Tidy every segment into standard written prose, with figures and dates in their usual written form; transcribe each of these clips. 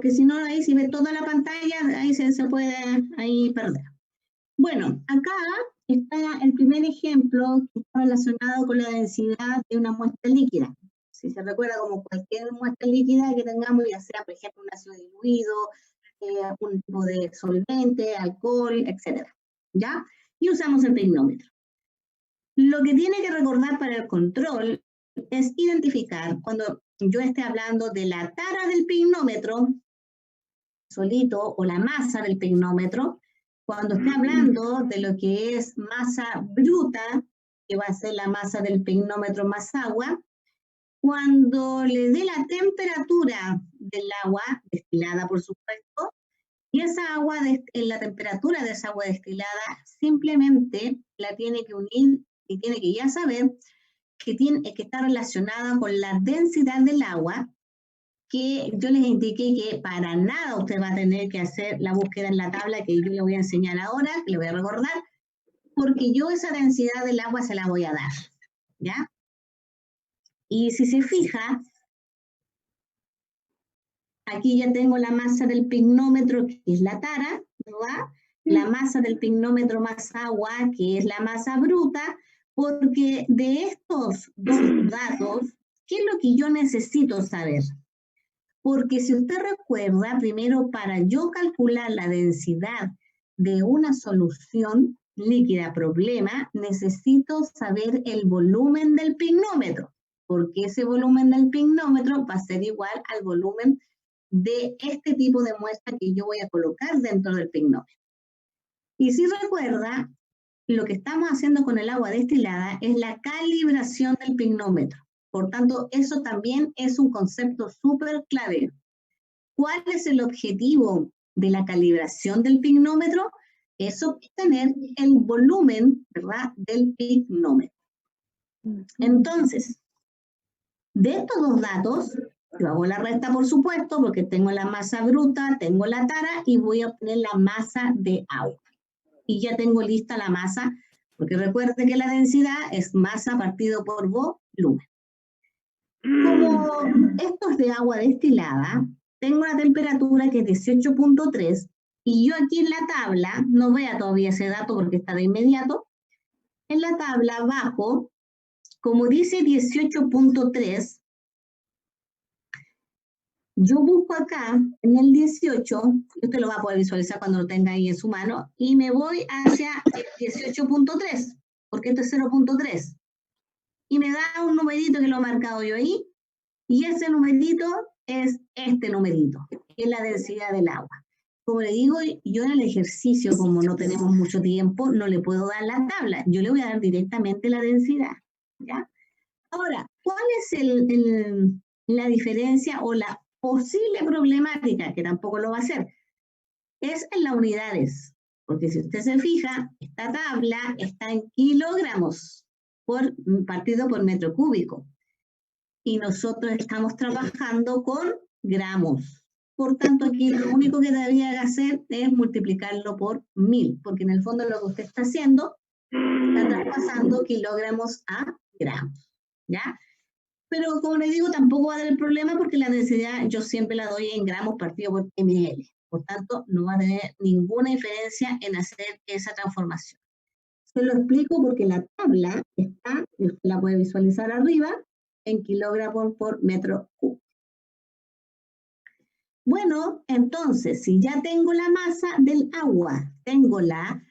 porque si no, ahí si ve toda la pantalla, ahí se puede ahí perder. Bueno, acá está el primer ejemplo que está relacionado con la densidad de una muestra líquida. Si se recuerda, como cualquier muestra líquida que tengamos, ya sea, por ejemplo, un ácido diluido, un tipo de solvente, alcohol, etc. ¿Ya? Y usamos el pignómetro. Lo que tiene que recordar para el control es identificar cuando yo esté hablando de la tara del pignómetro solito o la masa del pignómetro, cuando esté hablando de lo que es masa bruta, que va a ser la masa del pignómetro más agua, cuando le dé la temperatura del agua, destilada por supuesto, y esa agua, en la temperatura de esa agua destilada, simplemente la tiene que unir y tiene que ya saber que está relacionada con la densidad del agua, que yo les indiqué que para nada usted va a tener que hacer la búsqueda en la tabla que yo le voy a enseñar ahora, que le voy a recordar, porque yo esa densidad del agua se la voy a dar, ¿ya? Y si se fija, aquí ya tengo la masa del pignómetro, que es la tara, ¿verdad? La masa del pignómetro más agua, que es la masa bruta, porque de estos dos datos, ¿qué es lo que yo necesito saber? Porque si usted recuerda, primero para yo calcular la densidad de una solución líquida problema, necesito saber el volumen del pignómetro, porque ese volumen del pignómetro va a ser igual al volumen de este tipo de muestra que yo voy a colocar dentro del pignómetro. Y si recuerda, lo que estamos haciendo con el agua destilada es la calibración del pignómetro. Por tanto, eso también es un concepto súper clave. ¿Cuál es el objetivo de la calibración del pignómetro? Es obtener el volumen, ¿verdad?, del pignómetro. Entonces, de estos dos datos, yo hago la resta, por supuesto, porque tengo la masa bruta, tengo la tara y voy a obtener la masa de agua. Y ya tengo lista la masa, porque recuerde que la densidad es masa partido por volumen. Como esto es de agua destilada, tengo una temperatura que es 18.3 y yo aquí en la tabla, no vea todavía ese dato porque está de inmediato, en la tabla abajo, como dice 18.3, yo busco acá en el 18, usted lo va a poder visualizar cuando lo tenga ahí en su mano, y me voy hacia el 18.3, porque esto es 0.3. Y me da un numerito que lo he marcado yo ahí, y ese numerito es este numerito, que es la densidad del agua. Como le digo, yo en el ejercicio, como no tenemos mucho tiempo, no le puedo dar la tabla, yo le voy a dar directamente la densidad, ¿ya? Ahora, ¿cuál es la diferencia o la posible problemática, que tampoco lo va a hacer? Es en las unidades, porque si usted se fija, esta tabla está en kilogramos partido por metro cúbico. Y nosotros estamos trabajando con gramos. Por tanto, aquí lo único que debería hacer es multiplicarlo por 1000, porque en el fondo lo que usted está haciendo, está traspasando kilogramos a gramos, ¿ya? Pero como le digo, tampoco va a tener problema porque la densidad yo siempre la doy en gramos partido por ml. Por tanto, no va a tener ninguna diferencia en hacer esa transformación. Se lo explico porque la tabla está, y usted la puede visualizar arriba, en kilogramos por metro cúbico. Bueno, entonces, si ya tengo la masa del agua, tengo la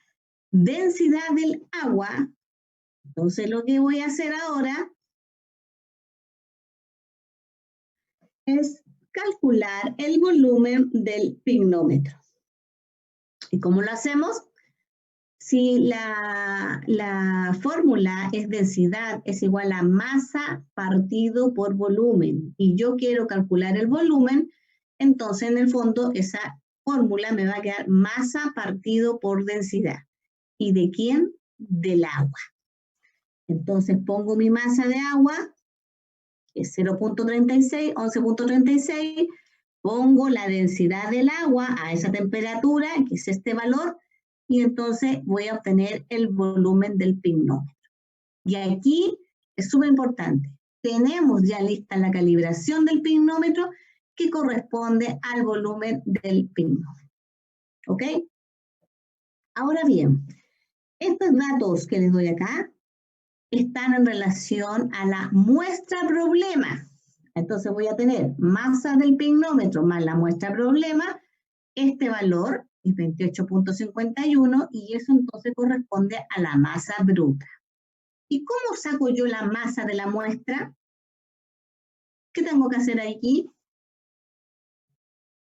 densidad del agua, entonces lo que voy a hacer ahora es calcular el volumen del pignómetro. ¿Y cómo lo hacemos? Si la fórmula es densidad es igual a masa partido por volumen y yo quiero calcular el volumen, entonces en el fondo esa fórmula me va a quedar masa partido por densidad. ¿Y de quién? Del agua. Entonces pongo mi masa de agua, que es 0.36, 11.36, pongo la densidad del agua a esa temperatura, que es este valor, y entonces voy a obtener el volumen del pignómetro. Y aquí es súper importante. Tenemos ya lista la calibración del pignómetro que corresponde al volumen del pignómetro. ¿Ok? Ahora bien, estos datos que les doy acá están en relación a la muestra problema. Entonces voy a tener masa del pignómetro más la muestra problema. Este valor es 28.51 y eso entonces corresponde a la masa bruta. ¿Y cómo saco yo la masa de la muestra? ¿Qué tengo que hacer aquí?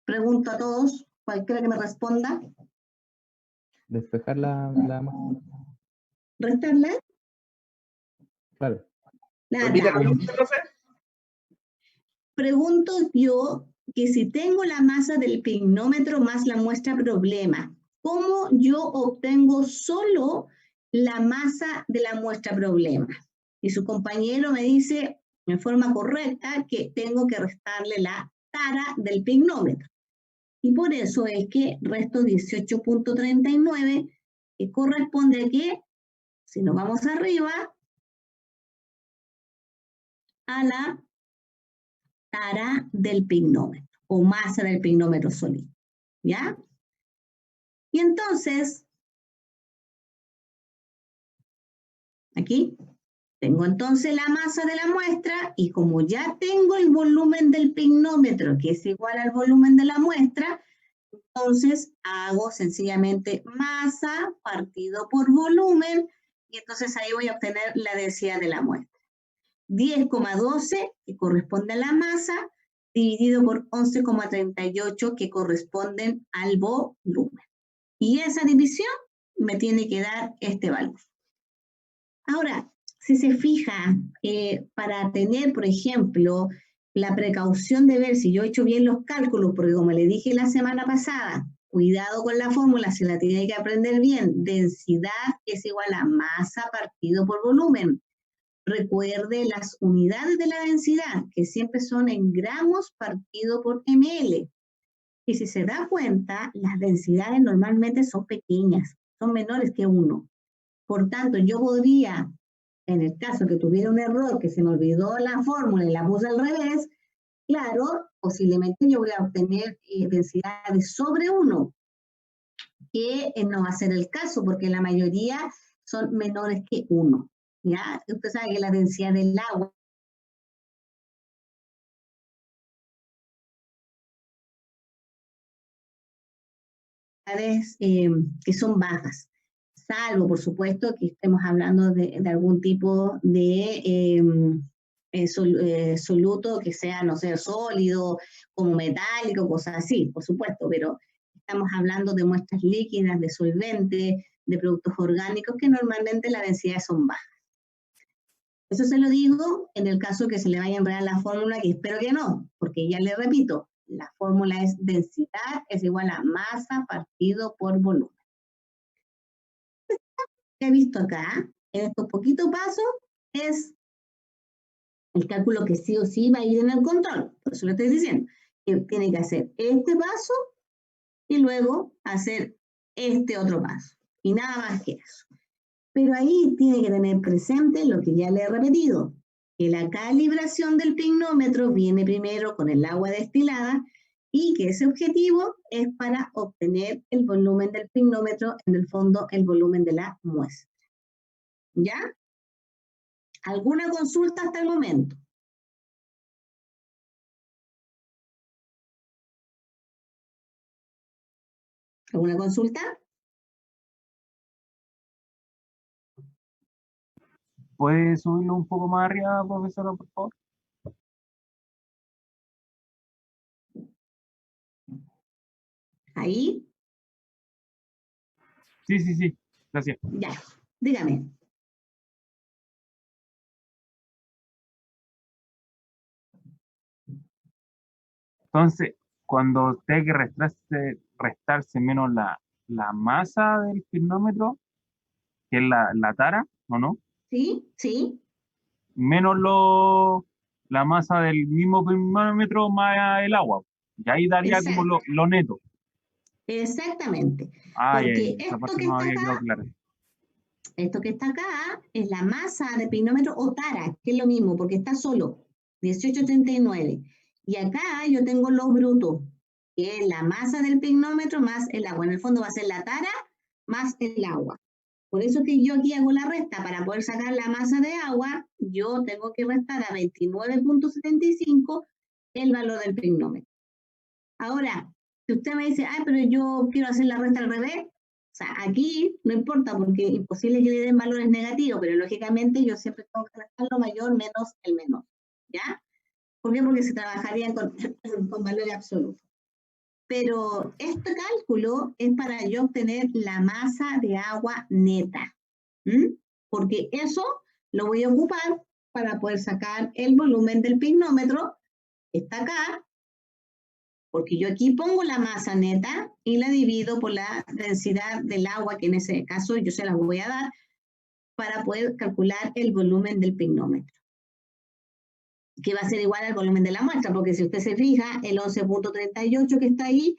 Pregunto a todos, cualquiera que me responda. Despejar la masa. ¿Restarla? Claro. Repítalo, profe. Pregunto yo que si tengo la masa del pignómetro más la muestra problema, ¿cómo yo obtengo solo la masa de la muestra problema? Y su compañero me dice en forma correcta que tengo que restarle la tara del pignómetro. Y por eso es que resto 18.39, que corresponde a que, si nos vamos arriba, a la tara del pignómetro o masa del pignómetro sólido. ¿Ya? Y entonces, aquí tengo entonces la masa de la muestra y como ya tengo el volumen del pignómetro que es igual al volumen de la muestra, entonces hago sencillamente masa partido por volumen y entonces ahí voy a obtener la densidad de la muestra. 10,12 que corresponde a la masa dividido por 11,38 que corresponden al volumen. Y esa división me tiene que dar este valor. Ahora, si se fija, para tener, por ejemplo, la precaución de ver si yo he hecho bien los cálculos, porque como le dije la semana pasada, cuidado con la fórmula, se la tiene que aprender bien. Densidad es igual a masa partido por volumen. Recuerde las unidades de la densidad, que siempre son en gramos partido por ml. Y si se da cuenta, las densidades normalmente son pequeñas, son menores que 1. Por tanto, yo podría, en el caso que tuviera un error, que se me olvidó la fórmula y la puse al revés, claro, posiblemente yo voy a obtener densidades sobre 1, que no va a ser el caso, porque la mayoría son menores que 1. ¿Ya? Usted sabe que la densidad del agua que son bajas, salvo, por supuesto, que estemos hablando de algún tipo de soluto que sea, no sé, sólido, como metálico, cosas así, por supuesto, pero estamos hablando de muestras líquidas, de solventes, de productos orgánicos, que normalmente las densidades son bajas. Eso se lo digo en el caso que se le vaya a enredar la fórmula, que espero que no, porque ya le repito, la fórmula es densidad es igual a masa partido por volumen. Que he visto acá, en estos poquitos pasos, es el cálculo que sí o sí va a ir en el control. Por eso le estoy diciendo que tiene que hacer este paso y luego hacer este otro paso. Y nada más que eso. Pero ahí tiene que tener presente lo que ya le he repetido, que la calibración del pignómetro viene primero con el agua destilada y que ese objetivo es para obtener el volumen del pignómetro, en el fondo el volumen de la muestra. ¿Ya? ¿Alguna consulta hasta el momento? ¿Alguna consulta? ¿Puede subirlo un poco más arriba, profesora, por favor? ¿Ahí? Sí, gracias. Ya, dígame. Entonces, cuando tenga que restarse menos la masa del pignómetro, que es la tara, ¿o no? ¿Sí? ¿Sí? Menos la masa del mismo pignómetro más el agua. Y ahí daría como Exacto. lo neto. Exactamente. Ay, Porque esa esto parte que no está había quedado acá, clara. esto que está acá es la masa de pignómetro o tara, que es lo mismo, porque está solo, 18,39. Y acá yo tengo lo bruto, que es la masa del pignómetro más el agua. En el fondo va a ser la tara más el agua. Por eso que yo aquí hago la resta. Para poder sacar la masa de agua, yo tengo que restar a 29.75 el valor del pignómetro. Ahora, si usted me dice, ay, pero yo quiero hacer la resta al revés, o sea, aquí no importa porque es imposible que le den valores negativos, pero lógicamente yo siempre tengo que restar lo mayor menos el menor, ¿ya? ¿Por qué? Porque se trabajarían con valores absolutos. Pero este cálculo es para yo obtener la masa de agua neta, porque eso lo voy a ocupar para poder sacar el volumen del pignómetro, que está acá, porque yo aquí pongo la masa neta y la divido por la densidad del agua, que en ese caso yo se la voy a dar, para poder calcular el volumen del pignómetro, que va a ser igual al volumen de la muestra, porque si usted se fija, el 11.38 que está ahí,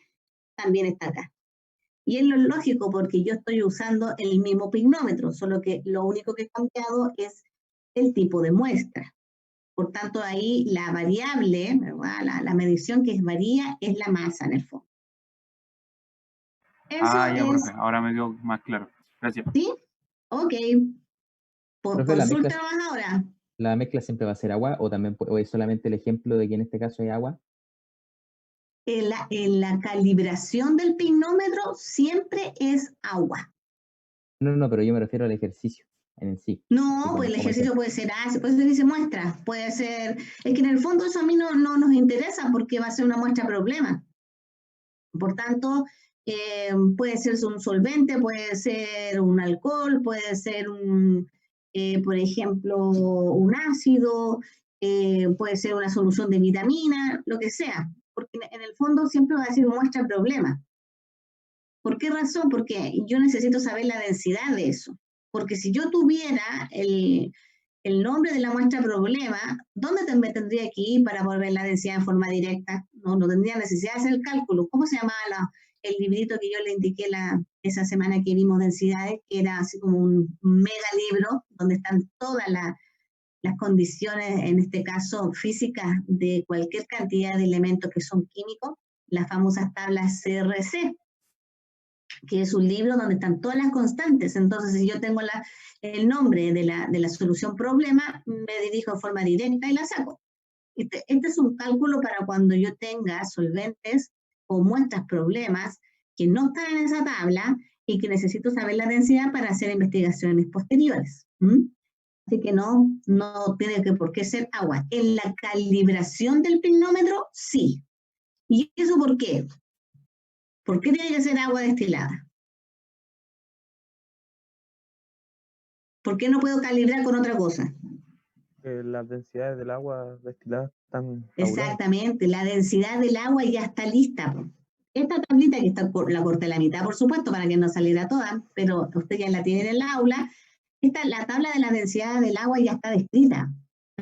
también está acá. Y es lo lógico, porque yo estoy usando el mismo pignómetro, solo que lo único que he cambiado es el tipo de muestra. Por tanto, ahí la variable, ¿verdad? La medición que varía es la masa en el fondo. Eso ya, es, profe, ahora me quedó más claro. Gracias. ¿sí? Ok. Profe, Consulta más ahora. ¿La mezcla siempre va a ser agua o también o es solamente el ejemplo de que en este caso hay agua? En la calibración del pignómetro siempre es agua. No, pero yo me refiero al ejercicio en sí. No, pues el ejercicio puede ser puede ser dice muestra, puede ser, es que en el fondo eso a mí no nos interesa porque va a ser una muestra problema. Por tanto, puede ser un solvente, puede ser un alcohol, puede ser por ejemplo, un ácido, puede ser una solución de vitamina, lo que sea, porque en el fondo siempre va a decir muestra problema. ¿Por qué razón? Porque yo necesito saber la densidad de eso. Porque si yo tuviera el nombre de la muestra problema, ¿dónde me tendría que ir para poder ver la densidad en forma directa? No tendría necesidad de hacer el cálculo. ¿Cómo se llamaba el librito que yo le indiqué esa semana que vimos densidades? Que era así como un mega libro donde están todas las condiciones, en este caso físicas, de cualquier cantidad de elementos que son químicos, las famosas tablas CRC, que es un libro donde están todas las constantes. Entonces, si yo tengo el nombre de la solución problema, me dirijo de forma directa y la saco. Este es un cálculo para cuando yo tenga solventes o muestras problemas que no están en esa tabla y que necesito saber la densidad para hacer investigaciones posteriores. Así que no tiene por qué ser agua. En la calibración del pignómetro, sí. ¿Y eso por qué? ¿Por qué tiene que ser agua destilada? ¿Por qué no puedo calibrar con otra cosa? Las densidades del agua destilada están tabuladas. Exactamente, la densidad del agua ya está lista. Esta tablita que la corté la mitad, por supuesto, para que no saliera toda, pero usted ya la tiene en el aula. La tabla de la densidad del agua ya está descrita.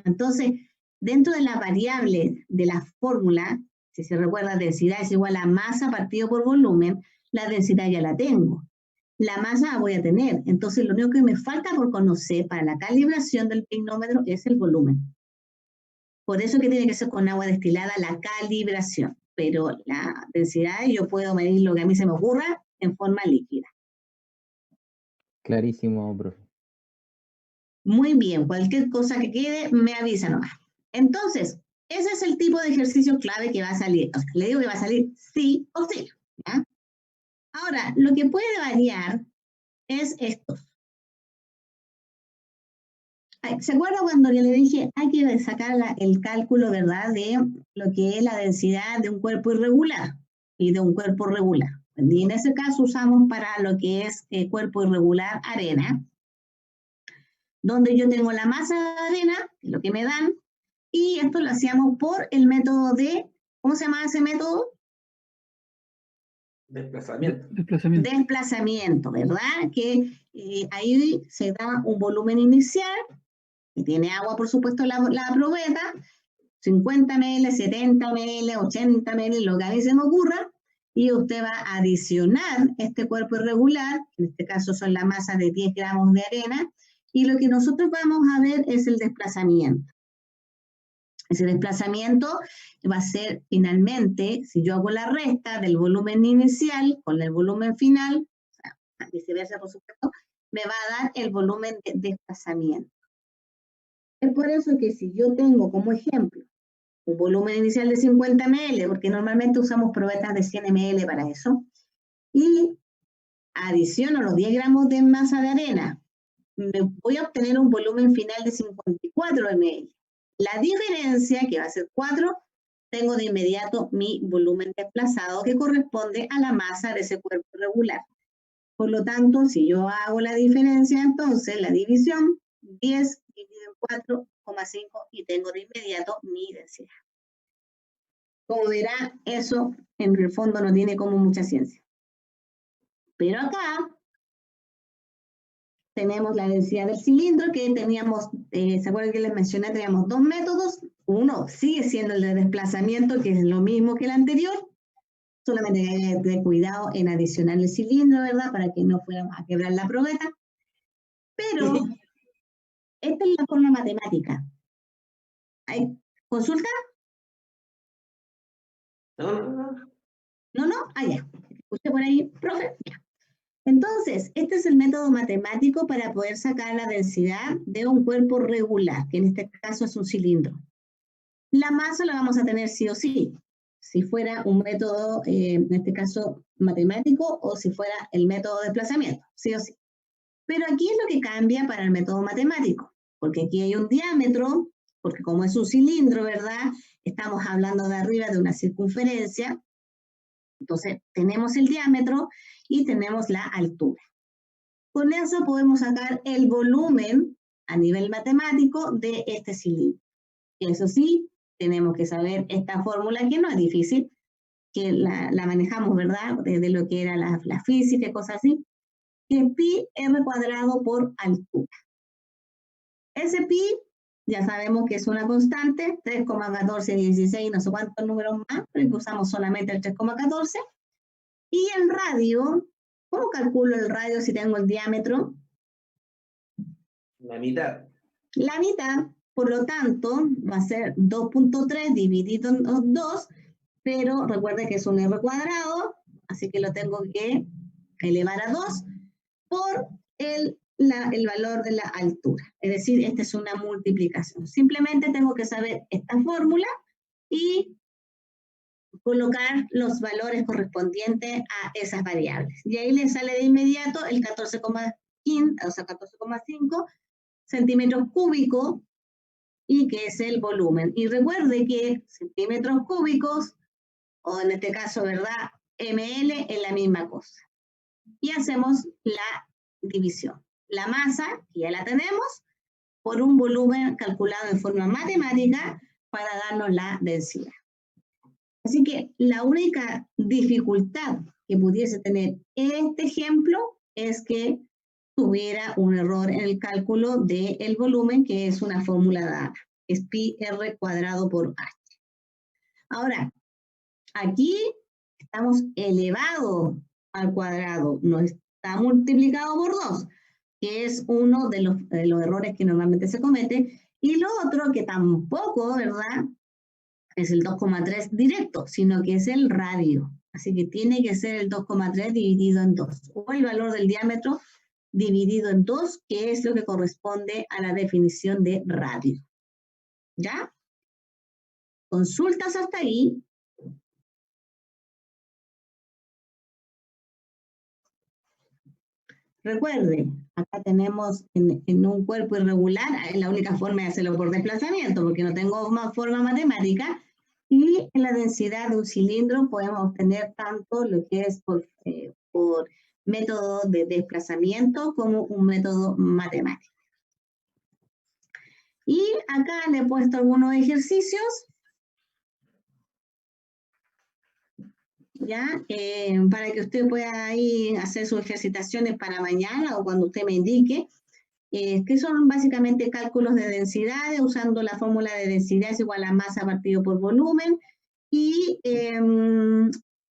Entonces, dentro de la variable de la fórmula, si se recuerda, densidad es igual a masa partido por volumen, la densidad ya la tengo. La masa la voy a tener. Entonces, lo único que me falta por conocer para la calibración del pignómetro es el volumen. Por eso que tiene que ser con agua destilada la calibración. Pero la densidad yo puedo medir lo que a mí se me ocurra en forma líquida. Clarísimo, profe. Muy bien, cualquier cosa que quede, me avisa nomás. Entonces, ese es el tipo de ejercicio clave que va a salir. O sea, le digo que va a salir sí o sí, ¿ya? Ahora, lo que puede variar es esto. ¿Se acuerda cuando yo le dije hay que sacar el cálculo, ¿verdad?, de lo que es la densidad de un cuerpo irregular y de un cuerpo regular? Y en ese caso usamos para lo que es cuerpo irregular arena, donde yo tengo la masa de arena, que es lo que me dan, y esto lo hacíamos por el método de, ¿cómo se llama ese método? Desplazamiento. Desplazamiento, ¿verdad? Que ahí se da un volumen inicial, que tiene agua, por supuesto, la probeta, 50 ml, 70 ml, 80 ml, lo que a mí se me ocurra, y usted va a adicionar este cuerpo irregular, en este caso son la masa de 10 gramos de arena, y lo que nosotros vamos a ver es el desplazamiento. Ese desplazamiento va a ser finalmente, si yo hago la resta del volumen inicial con el volumen final, o sea, viceversa por supuesto, me va a dar el volumen de desplazamiento. Es por eso que si yo tengo como ejemplo un volumen inicial de 50 ml, porque normalmente usamos probetas de 100 ml para eso, y adiciono los 10 gramos de masa de arena, me voy a obtener un volumen final de 54 ml. La diferencia, que va a ser 4, tengo de inmediato mi volumen desplazado que corresponde a la masa de ese cuerpo regular. Por lo tanto, si yo hago la diferencia, entonces la división, 10 dividido en 4,5 y tengo de inmediato mi densidad. Como verá, eso en el fondo no tiene como mucha ciencia. Pero acá tenemos la densidad del cilindro que teníamos, ¿se acuerdan que les mencioné? Teníamos dos métodos. Uno sigue siendo el de desplazamiento, que es lo mismo que el anterior. Solamente hay que tener cuidado en adicionar el cilindro, ¿verdad? Para que no fuéramos a quebrar la probeta. Pero esta es la forma matemática. ¿Hay consulta? No. Ah, ya. Usted por ahí, profe. Ya. Entonces, este es el método matemático para poder sacar la densidad de un cuerpo regular, que en este caso es un cilindro. La masa la vamos a tener sí o sí, si fuera un método, en este caso matemático, o si fuera el método de desplazamiento, sí o sí. Pero aquí es lo que cambia para el método matemático, porque aquí hay un diámetro, porque como es un cilindro, ¿verdad? Estamos hablando de arriba de una circunferencia. Entonces, tenemos el diámetro y tenemos la altura. Con eso podemos sacar el volumen a nivel matemático de este cilindro. Y eso sí, tenemos que saber esta fórmula que no es difícil, que la manejamos, ¿verdad? Desde lo que era la física y cosas así, que es pi r cuadrado por altura. Ese pi, ya sabemos que es una constante, 3,1416, no sé cuántos números más, pero que usamos solamente el 3,14. Y el radio, ¿cómo calculo el radio si tengo el diámetro? La mitad. La mitad, por lo tanto, va a ser 2.3 dividido en 2, pero recuerde que es un r cuadrado, así que lo tengo que elevar a 2 por el valor de la altura. Es decir, esta es una multiplicación. Simplemente tengo que saber esta fórmula y colocar los valores correspondientes a esas variables. Y ahí le sale de inmediato el 14,15, o sea, 14,5 centímetros cúbicos, y que es el volumen. Y recuerde que centímetros cúbicos, o en este caso, ¿verdad? ml es la misma cosa. Y hacemos la división. La masa, que ya la tenemos, por un volumen calculado en forma matemática para darnos la densidad. Así que la única dificultad que pudiese tener este ejemplo es que tuviera un error en el cálculo del volumen, que es una fórmula dada, es pi r cuadrado por h. Ahora, aquí estamos elevado al cuadrado, no está multiplicado por 2, que es uno de los errores que normalmente se comete, y lo otro que tampoco, ¿verdad?, es el 2,3 directo, sino que es el radio. Así que tiene que ser el 2,3 dividido en 2, o el valor del diámetro dividido en 2, que es lo que corresponde a la definición de radio. ¿Ya? ¿Consultas hasta ahí? Recuerde, acá tenemos en un cuerpo irregular, es la única forma de hacerlo por desplazamiento, porque no tengo más forma matemática, y en la densidad de un cilindro podemos obtener tanto lo que es por método de desplazamiento como un método matemático. Y acá le he puesto algunos ejercicios, ¿ya? Para que usted pueda ahí hacer sus ejercitaciones para mañana o cuando usted me indique, que son básicamente cálculos de densidades usando la fórmula de densidad es igual a masa partido por volumen. Y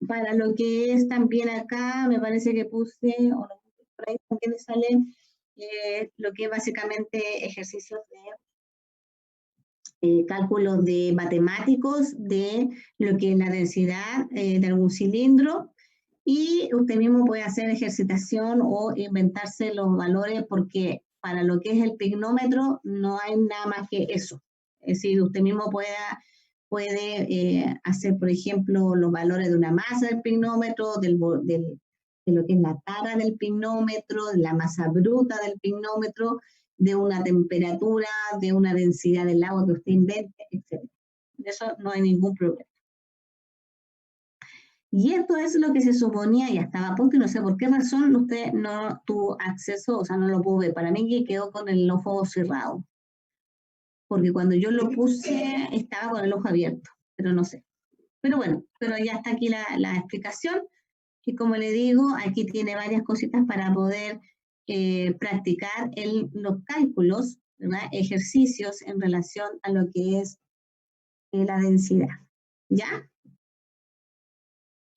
para lo que es también acá, me parece que puse, o no, por ahí también sale lo que es básicamente ejercicios cálculos de matemáticos de lo que es la densidad de algún cilindro, y usted mismo puede hacer ejercitación o inventarse los valores, porque para lo que es el pignómetro no hay nada más que eso. Es decir, usted mismo puede hacer, por ejemplo, los valores de una masa del pignómetro, de lo que es la tara del pignómetro, de la masa bruta del pignómetro, de una temperatura, de una densidad del agua que usted invente, etc. De eso no hay ningún problema. Y esto es lo que se suponía, y estaba a punto, y no sé por qué razón usted no tuvo acceso, o sea, no lo pudo ver. Para mí que quedó con el ojo cerrado. Porque cuando yo lo puse, estaba con el ojo abierto, pero no sé. Pero bueno, pero ya está aquí la explicación. Y como le digo, aquí tiene varias cositas para poder practicar los cálculos, ¿verdad? Ejercicios en relación a lo que es la densidad. ¿Ya?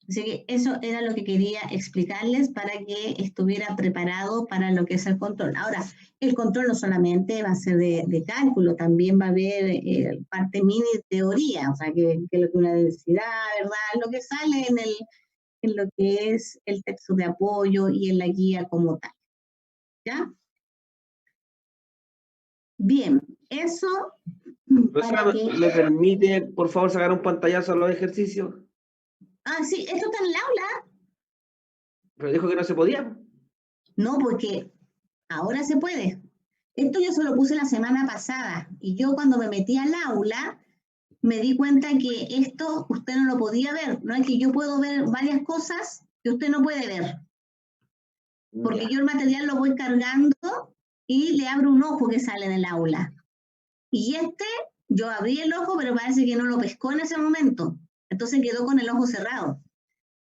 Así que eso era lo que quería explicarles para que estuviera preparado para lo que es el control. Ahora, el control no solamente va a ser de cálculo, también va a haber parte mini teoría, o sea, que lo que es una densidad, ¿verdad? Lo que sale en lo que es el texto de apoyo y en la guía como tal. ¿Ya? Bien, eso para que... ¿Me permite, por favor, sacar un pantallazo a los ejercicios? Ah, sí, esto está en el aula. Pero dijo que no se podía. No, porque ahora se puede. Esto yo se lo puse la semana pasada, y yo cuando me metí al aula me di cuenta que esto usted no lo podía ver. No es que yo puedo ver varias cosas que usted no puede ver. Porque yo el material lo voy cargando y le abro un ojo que sale en el aula. Y yo abrí el ojo, pero parece que no lo pescó en ese momento. Entonces quedó con el ojo cerrado.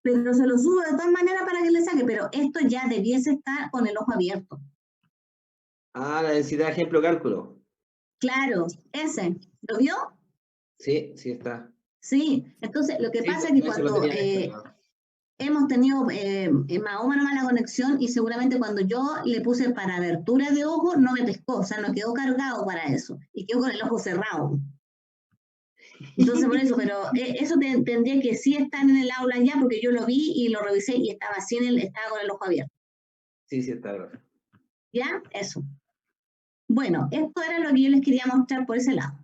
Pero se lo subo de todas maneras para que le saque, pero esto ya debiese estar con el ojo abierto. Ah, la densidad de ejemplo cálculo. Claro, ese. ¿Lo vio? Sí, sí está. Sí, entonces lo que Sí, pasa es que eso lo cuando tenía descargado. hemos tenido más o menos mala conexión, y seguramente cuando yo le puse para abertura de ojo no me pescó, o sea, no quedó cargado para eso, y quedó con el ojo cerrado. Entonces por eso, pero eso tendría que sí estar en el aula ya, porque yo lo vi y lo revisé y estaba estaba con el ojo abierto. Sí, sí está. Bro. ¿Ya? Eso. Bueno, esto era lo que yo les quería mostrar por ese lado.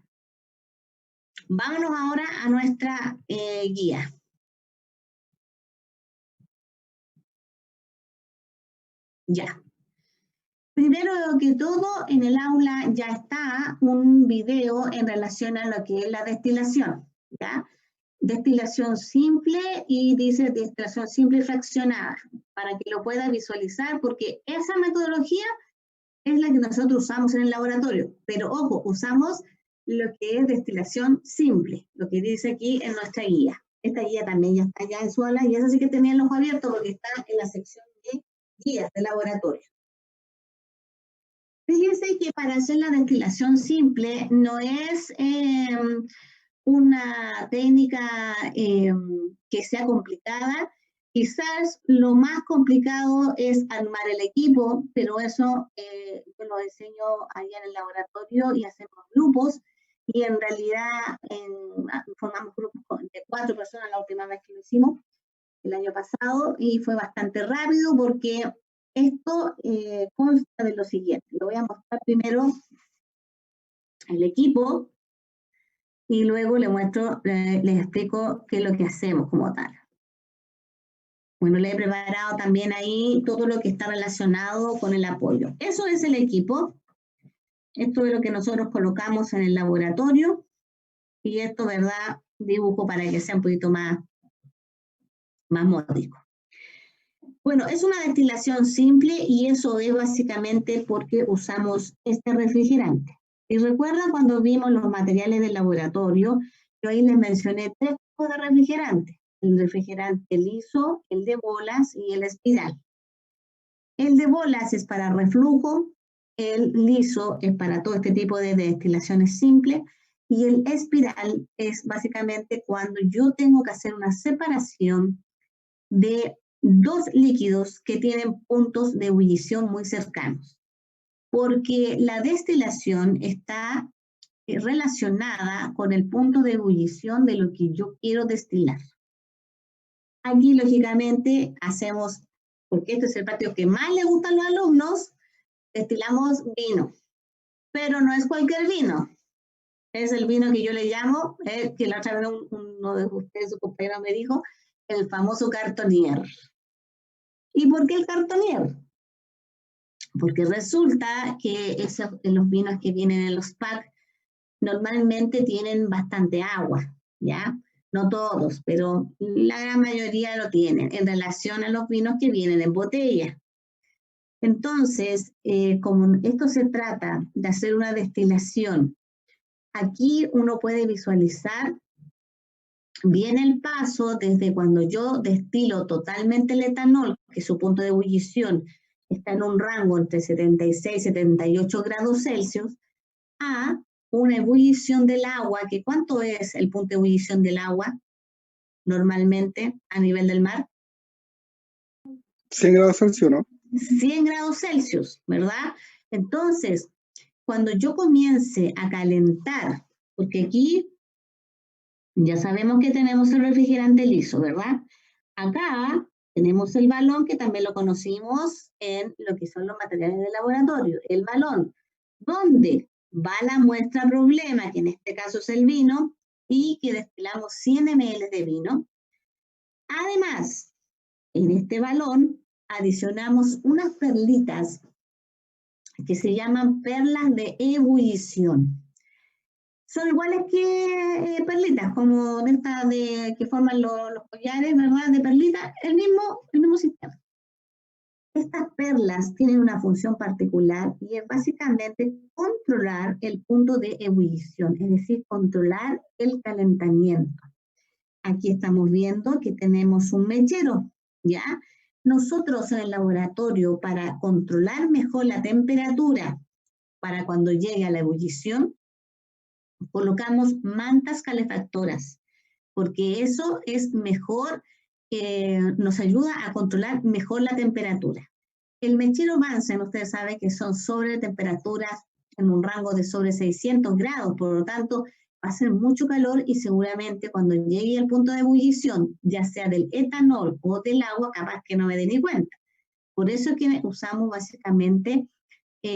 Vámonos ahora a nuestra guía. Ya. Primero que todo, en el aula ya está un video en relación a lo que es la destilación, ¿ya? Destilación simple, y dice destilación simple y fraccionada, para que lo pueda visualizar, porque esa metodología es la que nosotros usamos en el laboratorio. Pero ojo, usamos lo que es destilación simple, lo que dice aquí en nuestra guía. Esta guía también ya está ya en su aula, y esa sí que tenía el ojo abierto porque está en la sección de guías de laboratorio. Fíjense que para hacer la destilación simple no es una técnica que sea complicada. Quizás lo más complicado es armar el equipo, pero eso yo lo enseño allá en el laboratorio y hacemos grupos, y en realidad formamos grupos de 4 personas la última vez que lo hicimos, el año pasado, y fue bastante rápido porque esto consta de lo siguiente. Lo voy a mostrar primero el equipo y luego les explico qué es lo que hacemos como tal. Bueno, le he preparado también ahí todo lo que está relacionado con el apoyo. Eso es el equipo. Esto es lo que nosotros colocamos en el laboratorio, y esto, ¿verdad? Dibujo para que sea un poquito más módico. Bueno, es una destilación simple, y eso es básicamente porque usamos este refrigerante. Y recuerdan cuando vimos los materiales del laboratorio, yo ahí les mencioné 3 tipos de refrigerante: el refrigerante liso, el de bolas y el espiral. El de bolas es para reflujo, el liso es para todo este tipo de destilaciones simples, y el espiral es básicamente cuando yo tengo que hacer una separación de 2 líquidos que tienen puntos de ebullición muy cercanos, porque la destilación está relacionada con el punto de ebullición de lo que yo quiero destilar. Aquí, lógicamente, hacemos, porque este es el platillo que más le gusta a los alumnos, destilamos vino. Pero no es cualquier vino. Es el vino que yo le llamo, que la otra vez uno de ustedes, su compañero, me dijo, el famoso cartonier. ¿Y por qué el cartonier? Porque resulta que los vinos que vienen en los packs normalmente tienen bastante agua, ¿ya? No todos, pero la gran mayoría lo tienen en relación a los vinos que vienen en botella. Entonces, como esto se trata de hacer una destilación, aquí uno puede visualizar bien el paso desde cuando yo destilo totalmente el etanol, que su punto de ebullición está en un rango entre 76 y 78 grados Celsius, a una ebullición del agua, que ¿cuánto es el punto de ebullición del agua normalmente a nivel del mar? 100 grados Celsius, ¿no? 100 grados Celsius, ¿verdad? Entonces, cuando yo comience a calentar, porque aquí ya sabemos que tenemos el refrigerante liso, ¿verdad? Acá tenemos el balón, que también lo conocimos en lo que son los materiales de laboratorio, el balón, donde va la muestra problema, que en este caso es el vino, y que destilamos 100 ml de vino. Además, en este balón adicionamos unas perlitas que se llaman perlas de ebullición. Son iguales que perlitas, como de estas que forman los collares, ¿verdad? De perlitas, el mismo sistema. Estas perlas tienen una función particular y es básicamente controlar el punto de ebullición, es decir, controlar el calentamiento. Aquí estamos viendo que tenemos un mechero, ¿ya? Nosotros en el laboratorio, para controlar mejor la temperatura, para cuando llegue a la ebullición, colocamos mantas calefactoras, porque eso es mejor, nos ayuda a controlar mejor la temperatura. El mechero Bunsen, ustedes saben que son sobre temperaturas en un rango de sobre 600 grados, por lo tanto, va a ser mucho calor y seguramente cuando llegue al punto de ebullición, ya sea del etanol o del agua, capaz que no me dé ni cuenta. Por eso es que usamos básicamente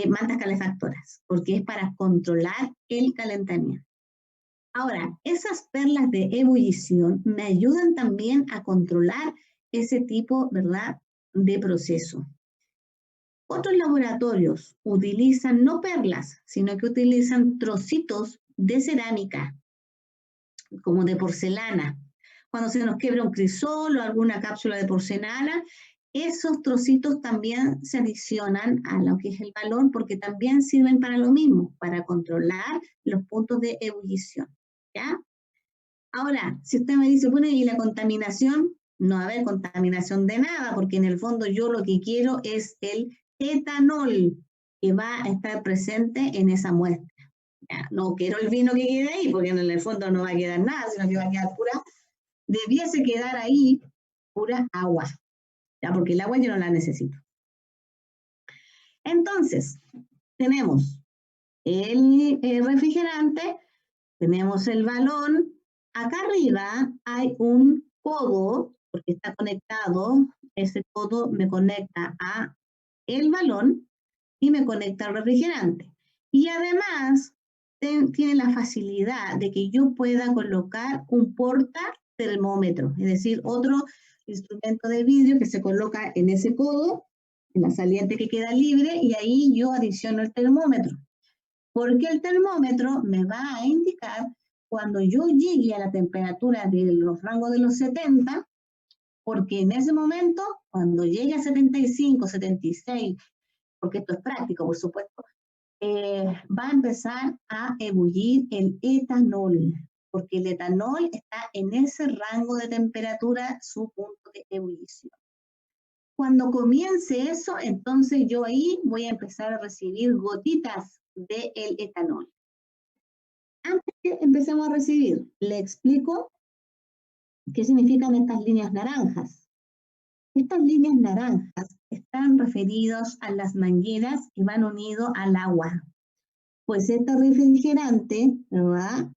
mantas calefactoras, porque es para controlar el calentamiento. Ahora, esas perlas de ebullición me ayudan también a controlar ese tipo, ¿verdad?, de proceso. Otros laboratorios utilizan no perlas, sino que utilizan trocitos de cerámica, como de porcelana. Cuando se nos quiebra un crisol o alguna cápsula de porcelana, esos trocitos también se adicionan a lo que es el balón, porque también sirven para lo mismo, para controlar los puntos de ebullición, ¿ya? Ahora, si usted me dice, bueno, ¿y la contaminación? No va a haber contaminación de nada, porque en el fondo yo lo que quiero es el etanol que va a estar presente en esa muestra. Ya, no quiero el vino que quede ahí, porque en el fondo no va a quedar nada, sino que va a quedar debiese quedar ahí pura agua, ya, porque el agua yo no la necesito. Entonces, tenemos el refrigerante, tenemos el balón, acá arriba hay un codo, porque está conectado, ese codo me conecta a el balón y me conecta al refrigerante. Y además tiene la facilidad de que yo pueda colocar un portatermómetro, es decir, otro instrumento de vidrio que se coloca en ese codo, en la saliente que queda libre, y ahí yo adiciono el termómetro. Porque el termómetro me va a indicar cuando yo llegue a la temperatura de los rangos de los 70, porque en ese momento, cuando llegue a 75, 76, porque esto es práctico, por supuesto, va a empezar a ebullir el etanol, porque el etanol está en ese rango de temperatura, su punto de ebullición. Cuando comience eso, entonces yo ahí voy a empezar a recibir gotitas del etanol. Antes que empecemos a recibir, le explico qué significan estas líneas naranjas. Estas líneas naranjas están referidas a las mangueras que van unidas al agua. Pues este refrigerante, ¿verdad?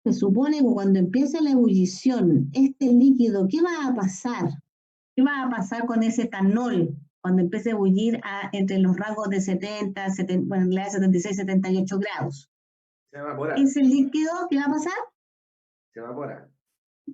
Se supone que cuando empieza la ebullición, este líquido, ¿qué va a pasar? ¿Qué va a pasar con ese etanol cuando empiece a ebullir entre los rangos de 70, bueno, en realidad 76, 78 grados? Se evapora. Ese líquido, ¿qué va a pasar? Se evapora.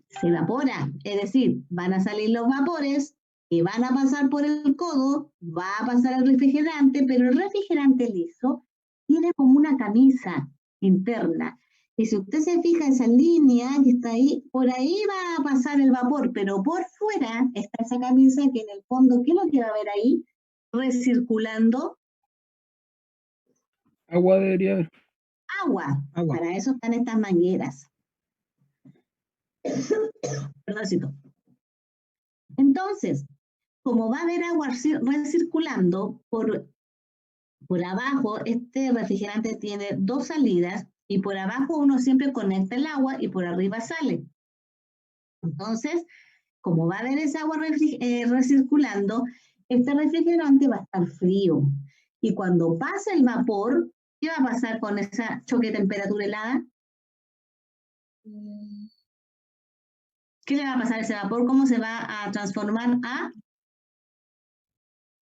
Se evapora, es decir, van a salir los vapores que van a pasar por el codo, va a pasar al refrigerante, pero el refrigerante liso tiene como una camisa interna. Y si usted se fija esa línea que está ahí, por ahí va a pasar el vapor, pero por fuera está esa camisa que en el fondo, ¿qué es lo que va a haber ahí? Recirculando Agua debería haber. agua. Agua. Para eso están estas mangueras. Perdóncito. Entonces, como va a haber agua recirculando, por abajo este refrigerante tiene dos salidas y por abajo uno siempre conecta el agua y por arriba sale. Entonces, como va a haber esa agua recirculando, este refrigerante va a estar frío. Y cuando pase el vapor, ¿qué va a pasar con ese choque de temperatura helada? ¿Qué le va a pasar a ese vapor? ¿Cómo se va a transformar a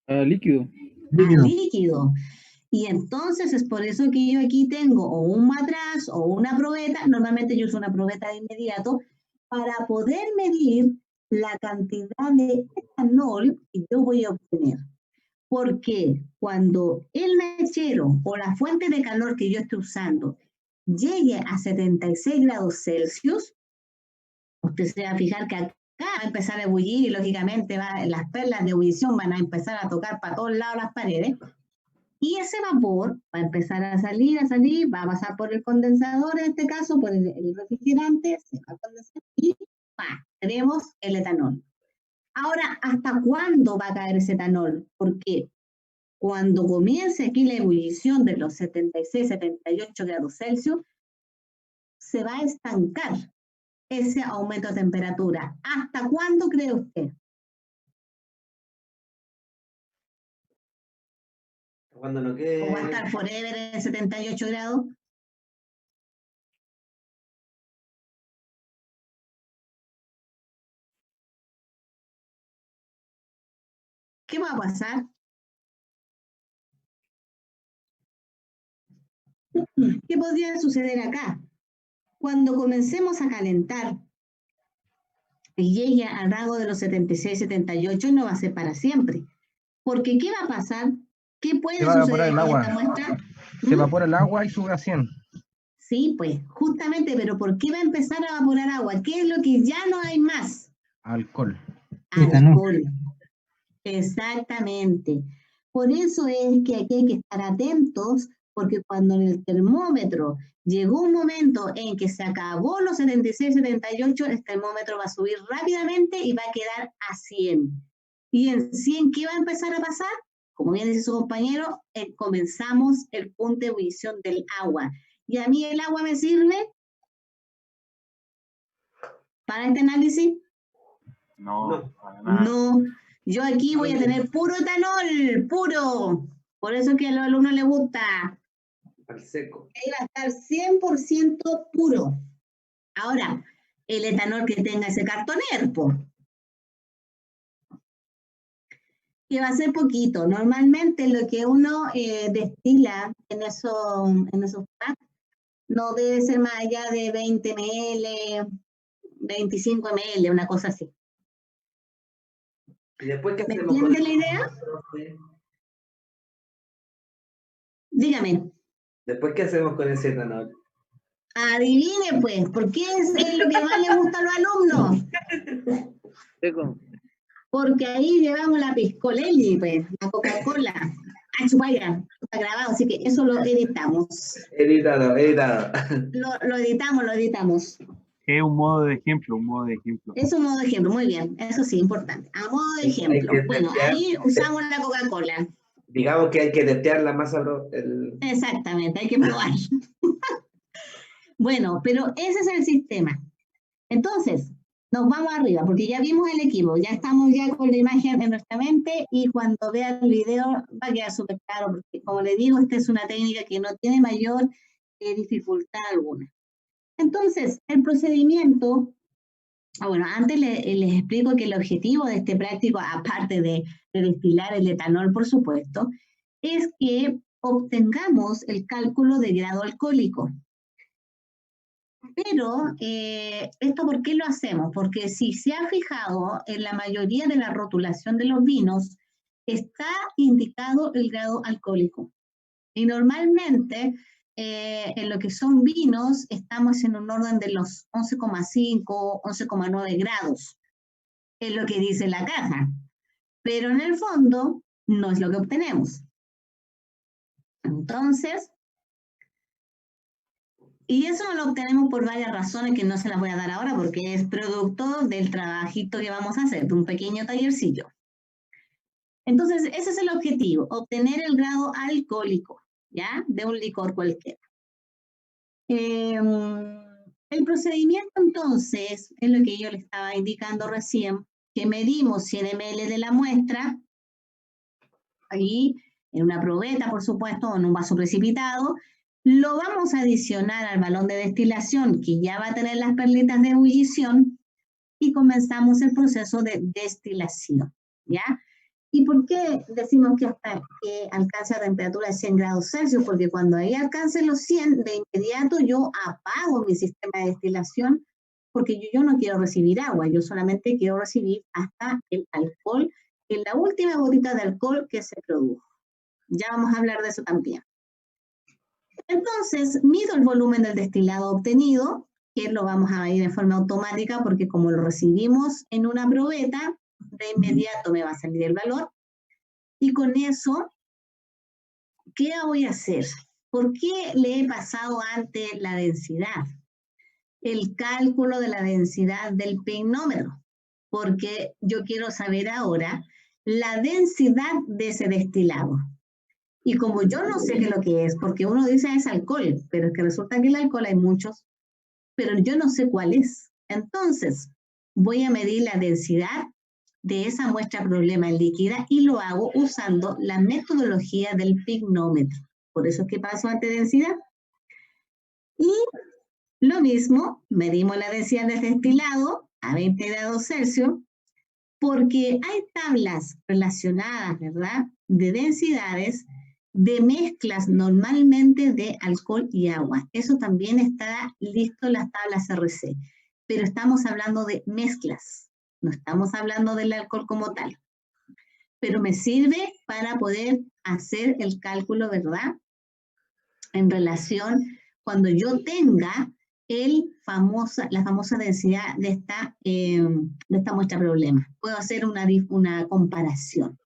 Líquido. líquido? Y entonces es por eso que yo aquí tengo o un matraz o una probeta, normalmente yo uso una probeta de inmediato, para poder medir la cantidad de etanol que yo voy a obtener. Porque cuando el mechero o la fuente de calor que yo esté usando llegue a 76 grados Celsius, usted se va a fijar que acá va a empezar a ebullir y lógicamente las perlas de ebullición van a empezar a tocar para todos lados las paredes. Y ese vapor va a empezar a salir, va a pasar por el condensador, en este caso por el refrigerante, se va a condensar y ¡pah! Tenemos el etanol. Ahora, ¿hasta cuándo va a caer ese etanol? Porque cuando comience aquí la ebullición de los 76, 78 grados Celsius, se va a estancar ese aumento de temperatura. ¿Hasta cuándo cree usted? Cuando no ¿O quede. va a estar forever en 78 grados? ¿Qué va a pasar? ¿Qué podría suceder acá? Cuando comencemos a calentar y llegue al rango de los 76, 78, no va a ser para siempre. Porque ¿qué va a pasar? ¿Qué puede Se va a evaporar suceder el con agua. esta muestra? Se evapora el agua y sube a 100. Sí, pues, justamente, pero ¿por qué va a empezar a evaporar agua? ¿Qué es lo que ya no hay más? Alcohol. Alcohol. Exactamente. Por eso es que aquí hay que estar atentos, porque cuando en el termómetro llegó un momento en que se acabó los 76, 78, el termómetro va a subir rápidamente y va a quedar a 100. ¿Y en 100 qué va a empezar a pasar? Como bien dice su compañero, comenzamos el punto de ebullición del agua. ¿Y a mí el agua me sirve para este análisis? No, para nada. No. Yo aquí voy a tener puro etanol, puro. Por eso es que a los alumnos les gusta. Al seco. Ahí va a estar 100% puro. Ahora, el etanol que tenga ese cartoner, po, que va a ser poquito. Normalmente lo que uno destila en esos packs no debe ser más allá de 20 ml, 25 ml, una cosa así. ¿Y después qué ¿Me hacemos entiende con la idea? profe? Dígame. ¿Después qué hacemos con ese etanol? Adivine, pues, ¿por qué es lo que más le gusta a los alumnos? Seco. Porque ahí llevamos la piscolelli, pues, la Coca-Cola. Ah, chupaya, está grabado, así que eso lo editamos. Editado. Lo editamos. Es un modo de ejemplo, un modo de ejemplo. Es un modo de ejemplo, muy bien, eso sí, importante. A modo de ejemplo. Bueno, ahí usamos la Coca-Cola. Digamos que hay que testear la masa. Exactamente, hay que probar. Bueno, pero ese es el sistema. Entonces, Nos vamos arriba, porque ya vimos el equipo, ya estamos ya con la imagen en nuestra mente y cuando vea el video va a quedar súper claro, porque como les digo, esta es una técnica que no tiene mayor dificultad alguna. Entonces, el procedimiento, bueno, antes les explico que el objetivo de este práctico, aparte de destilar el etanol, por supuesto, es que obtengamos el cálculo de grado alcohólico. Pero, ¿esto por qué lo hacemos? Porque si se ha fijado en la mayoría de la rotulación de los vinos, está indicado el grado alcohólico. Y normalmente, en lo que son vinos, estamos en un orden de los 11,5, 11,9 grados. Es lo que dice la caja. Pero en el fondo, no es lo que obtenemos. Entonces, y eso no lo obtenemos por varias razones que no se las voy a dar ahora porque es producto del trabajito que vamos a hacer, de un pequeño tallercillo. Entonces, ese es el objetivo, obtener el grado alcohólico, ¿ya? De un licor cualquiera. El procedimiento entonces, es lo que yo le estaba indicando recién, que medimos 100 ml de la muestra, ahí en una probeta, por supuesto, o en un vaso precipitado. Lo vamos a adicionar al balón de destilación, que ya va a tener las perlitas de ebullición, y comenzamos el proceso de destilación, ¿ya? ¿Y por qué decimos que hasta que alcance a temperatura de 100 grados Celsius? Porque cuando ahí alcance los 100, de inmediato yo apago mi sistema de destilación, porque yo no quiero recibir agua, yo solamente quiero recibir hasta el alcohol, en la última gotita de alcohol que se produjo. Ya vamos a hablar de eso también. Entonces, mido el volumen del destilado obtenido, que lo vamos a medir en forma automática porque como lo recibimos en una probeta, de inmediato me va a salir el valor. Y con eso, ¿qué voy a hacer? ¿Por qué le he pasado antes la densidad? El cálculo de la densidad del pignómetro, porque yo quiero saber ahora la densidad de ese destilado. Y como yo no sé qué es lo que es, porque uno dice es alcohol, pero es que resulta que el alcohol hay muchos, pero yo no sé cuál es. Entonces, voy a medir la densidad de esa muestra problema líquida y lo hago usando la metodología del pignómetro. Por eso es que paso ante densidad. Y lo mismo, medimos la densidad del destilado a 20 grados Celsius, porque hay tablas relacionadas, ¿verdad?, de densidades de mezclas normalmente de alcohol y agua. Eso también está listo en las tablas RC, pero estamos hablando de mezclas, no estamos hablando del alcohol como tal. Pero me sirve para poder hacer el cálculo, ¿verdad?, en relación cuando yo tenga la famosa densidad de esta muestra problema. Puedo hacer una comparación.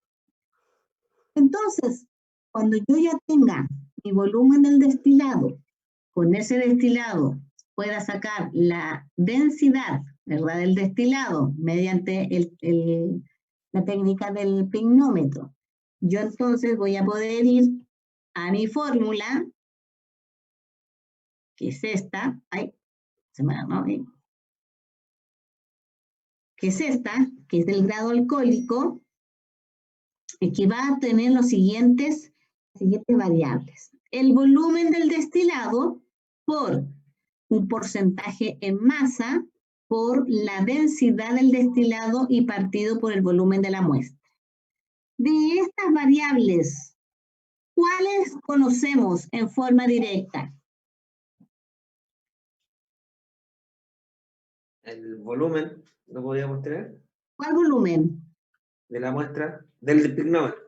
Entonces, cuando yo ya tenga mi volumen del destilado, con ese destilado pueda sacar la densidad, ¿verdad?, del destilado mediante la técnica del pignómetro, yo entonces voy a poder ir a mi fórmula, que es esta, que es esta, que es del grado alcohólico, y que va a tener las siguientes variables. El volumen del destilado por un porcentaje en masa por la densidad del destilado y partido por el volumen de la muestra. De estas variables, ¿cuáles conocemos en forma directa? El volumen, ¿lo podríamos tener? ¿Cuál volumen? De la muestra, del pignómetro.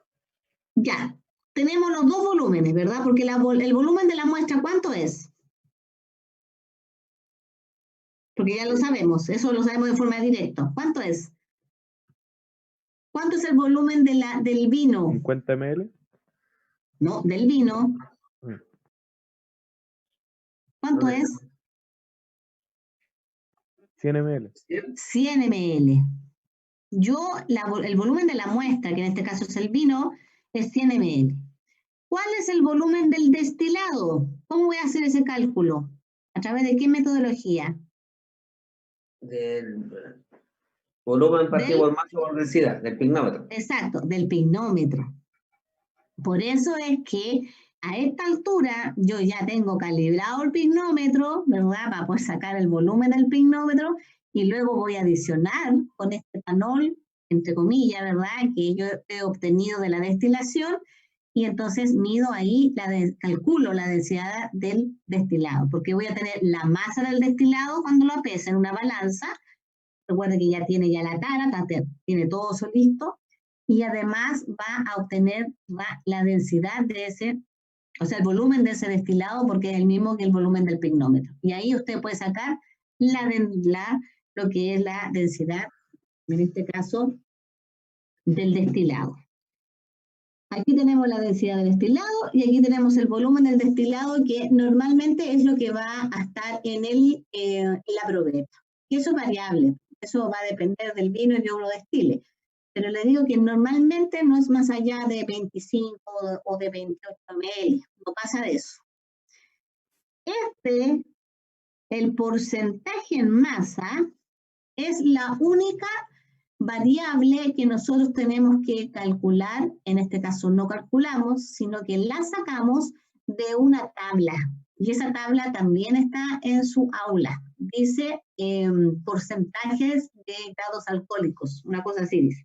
Ya, tenemos los dos volúmenes, ¿verdad? Porque el volumen de la muestra, ¿cuánto es? Porque ya lo sabemos, eso lo sabemos de forma directa. ¿Cuánto es? ¿Cuánto es el volumen del vino? 50 ml. No, del vino. ¿Cuánto es? 100 ml. 100 ml. El volumen de la muestra, que en este caso es el vino, es 100 ml. ¿Cuál es el volumen del destilado? ¿Cómo voy a hacer ese cálculo? ¿A través de qué metodología? Volumen partido por masa por densidad del pignómetro. Exacto, del pignómetro. Por eso es que a esta altura yo ya tengo calibrado el pignómetro, ¿verdad? Para poder sacar el volumen del pignómetro y luego voy a adicionar con este etanol, entre comillas, ¿verdad? Que yo he obtenido de la destilación y entonces mido ahí, calculo la densidad del destilado, porque voy a tener la masa del destilado cuando lo pese en una balanza. Recuerda que ya tiene ya la tara, tiene todo eso listo, y además va a obtener la densidad de ese, o sea, el volumen de ese destilado, porque es el mismo que el volumen del pignómetro. Y ahí usted puede sacar lo que es la densidad, en este caso, del destilado. Aquí tenemos la densidad del destilado y aquí tenemos el volumen del destilado, que normalmente es lo que va a estar en la probeta. Y eso es variable, eso va a depender del vino y de uno destile. Pero le digo que normalmente no es más allá de 25 o de 28 ml, no pasa de eso. El porcentaje en masa es la única variable que nosotros tenemos que calcular. En este caso no calculamos, sino que la sacamos de una tabla. Y esa tabla también está en su aula. Dice porcentajes de grados alcohólicos, una cosa así dice.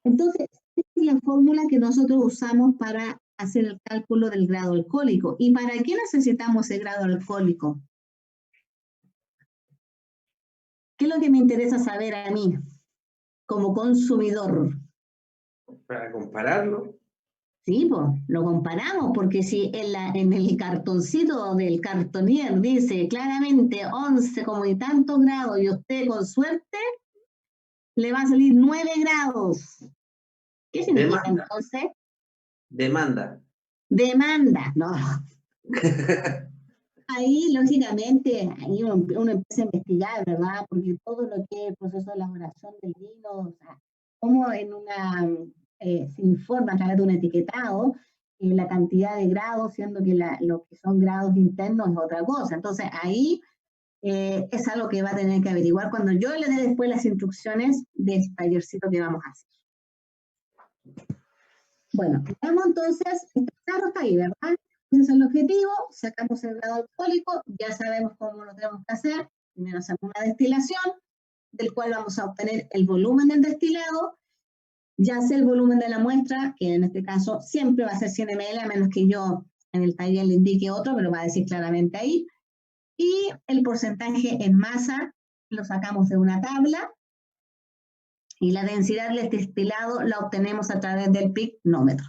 Entonces, esta es la fórmula que nosotros usamos para hacer el cálculo del grado alcohólico. ¿Y para qué necesitamos el grado alcohólico? ¿Qué es lo que me interesa saber a mí como consumidor? Para compararlo. Sí, pues, lo comparamos, porque si en el cartoncito del cartonier dice claramente 11 como y tantos grados, y usted con suerte le va a salir 9 grados. ¿Qué significa entonces? Demanda. Demanda, no. Ahí, lógicamente, ahí uno empieza a investigar, ¿verdad? Porque todo lo que es el proceso de elaboración del vino, o sea, como se informa a través de un etiquetado la cantidad de grados, siendo que lo que son grados internos es otra cosa. Entonces, ahí es algo que va a tener que averiguar cuando yo le dé después las instrucciones del tallercito que vamos a hacer. Bueno, vamos entonces, este carro está ahí, ¿verdad? Ese es el objetivo, sacamos el grado alcohólico, ya sabemos cómo lo tenemos que hacer. Primero hacemos una destilación, del cual vamos a obtener el volumen del destilado, ya sé el volumen de la muestra, que en este caso siempre va a ser 100 ml, a menos que yo en el taller le indique otro, pero va a decir claramente ahí. Y el porcentaje en masa lo sacamos de una tabla, y la densidad del destilado la obtenemos a través del pignómetro,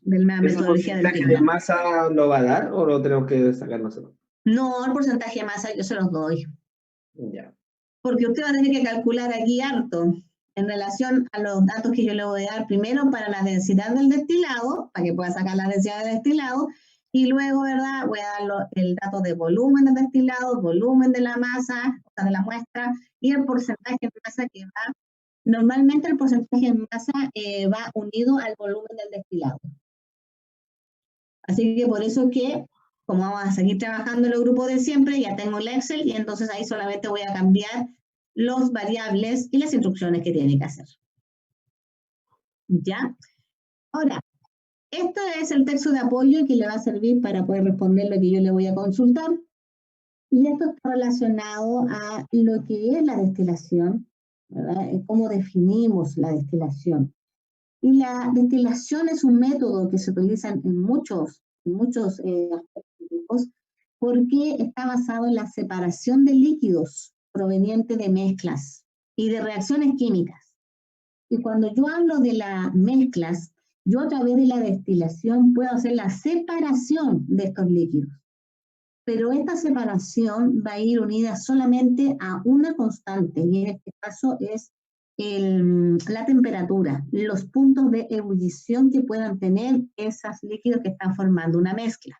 de la metodología del ¿Ese porcentaje de pignómetro. masa lo va a dar o lo tenemos que sacar nosotros? No, el porcentaje de masa yo se los doy. Ya. Porque usted va a tener que calcular aquí harto en relación a los datos que yo le voy a dar primero para la densidad del destilado, para que pueda sacar la densidad del destilado, y luego, ¿verdad? Voy a dar el dato de volumen del destilado, volumen de la masa, o sea, de la muestra, y el porcentaje de masa que va. Normalmente el porcentaje de masa va unido al volumen del destilado. Así que por eso que, como vamos a seguir trabajando en el grupo de siempre, ya tengo el Excel y entonces ahí solamente voy a cambiar los variables y las instrucciones que tiene que hacer. ¿Ya? Ahora, este es el texto de apoyo que le va a servir para poder responder lo que yo le voy a consultar. Y esto está relacionado a lo que es la destilación, ¿verdad? Cómo definimos la destilación. Y la destilación es un método que se utiliza en muchos aspectos, porque está basado en la separación de líquidos provenientes de mezclas y de reacciones químicas. Y cuando yo hablo de las mezclas, yo a través de la destilación puedo hacer la separación de estos líquidos. Pero esta separación va a ir unida solamente a una constante, y en este caso es la temperatura, los puntos de ebullición que puedan tener esos líquidos que están formando una mezcla.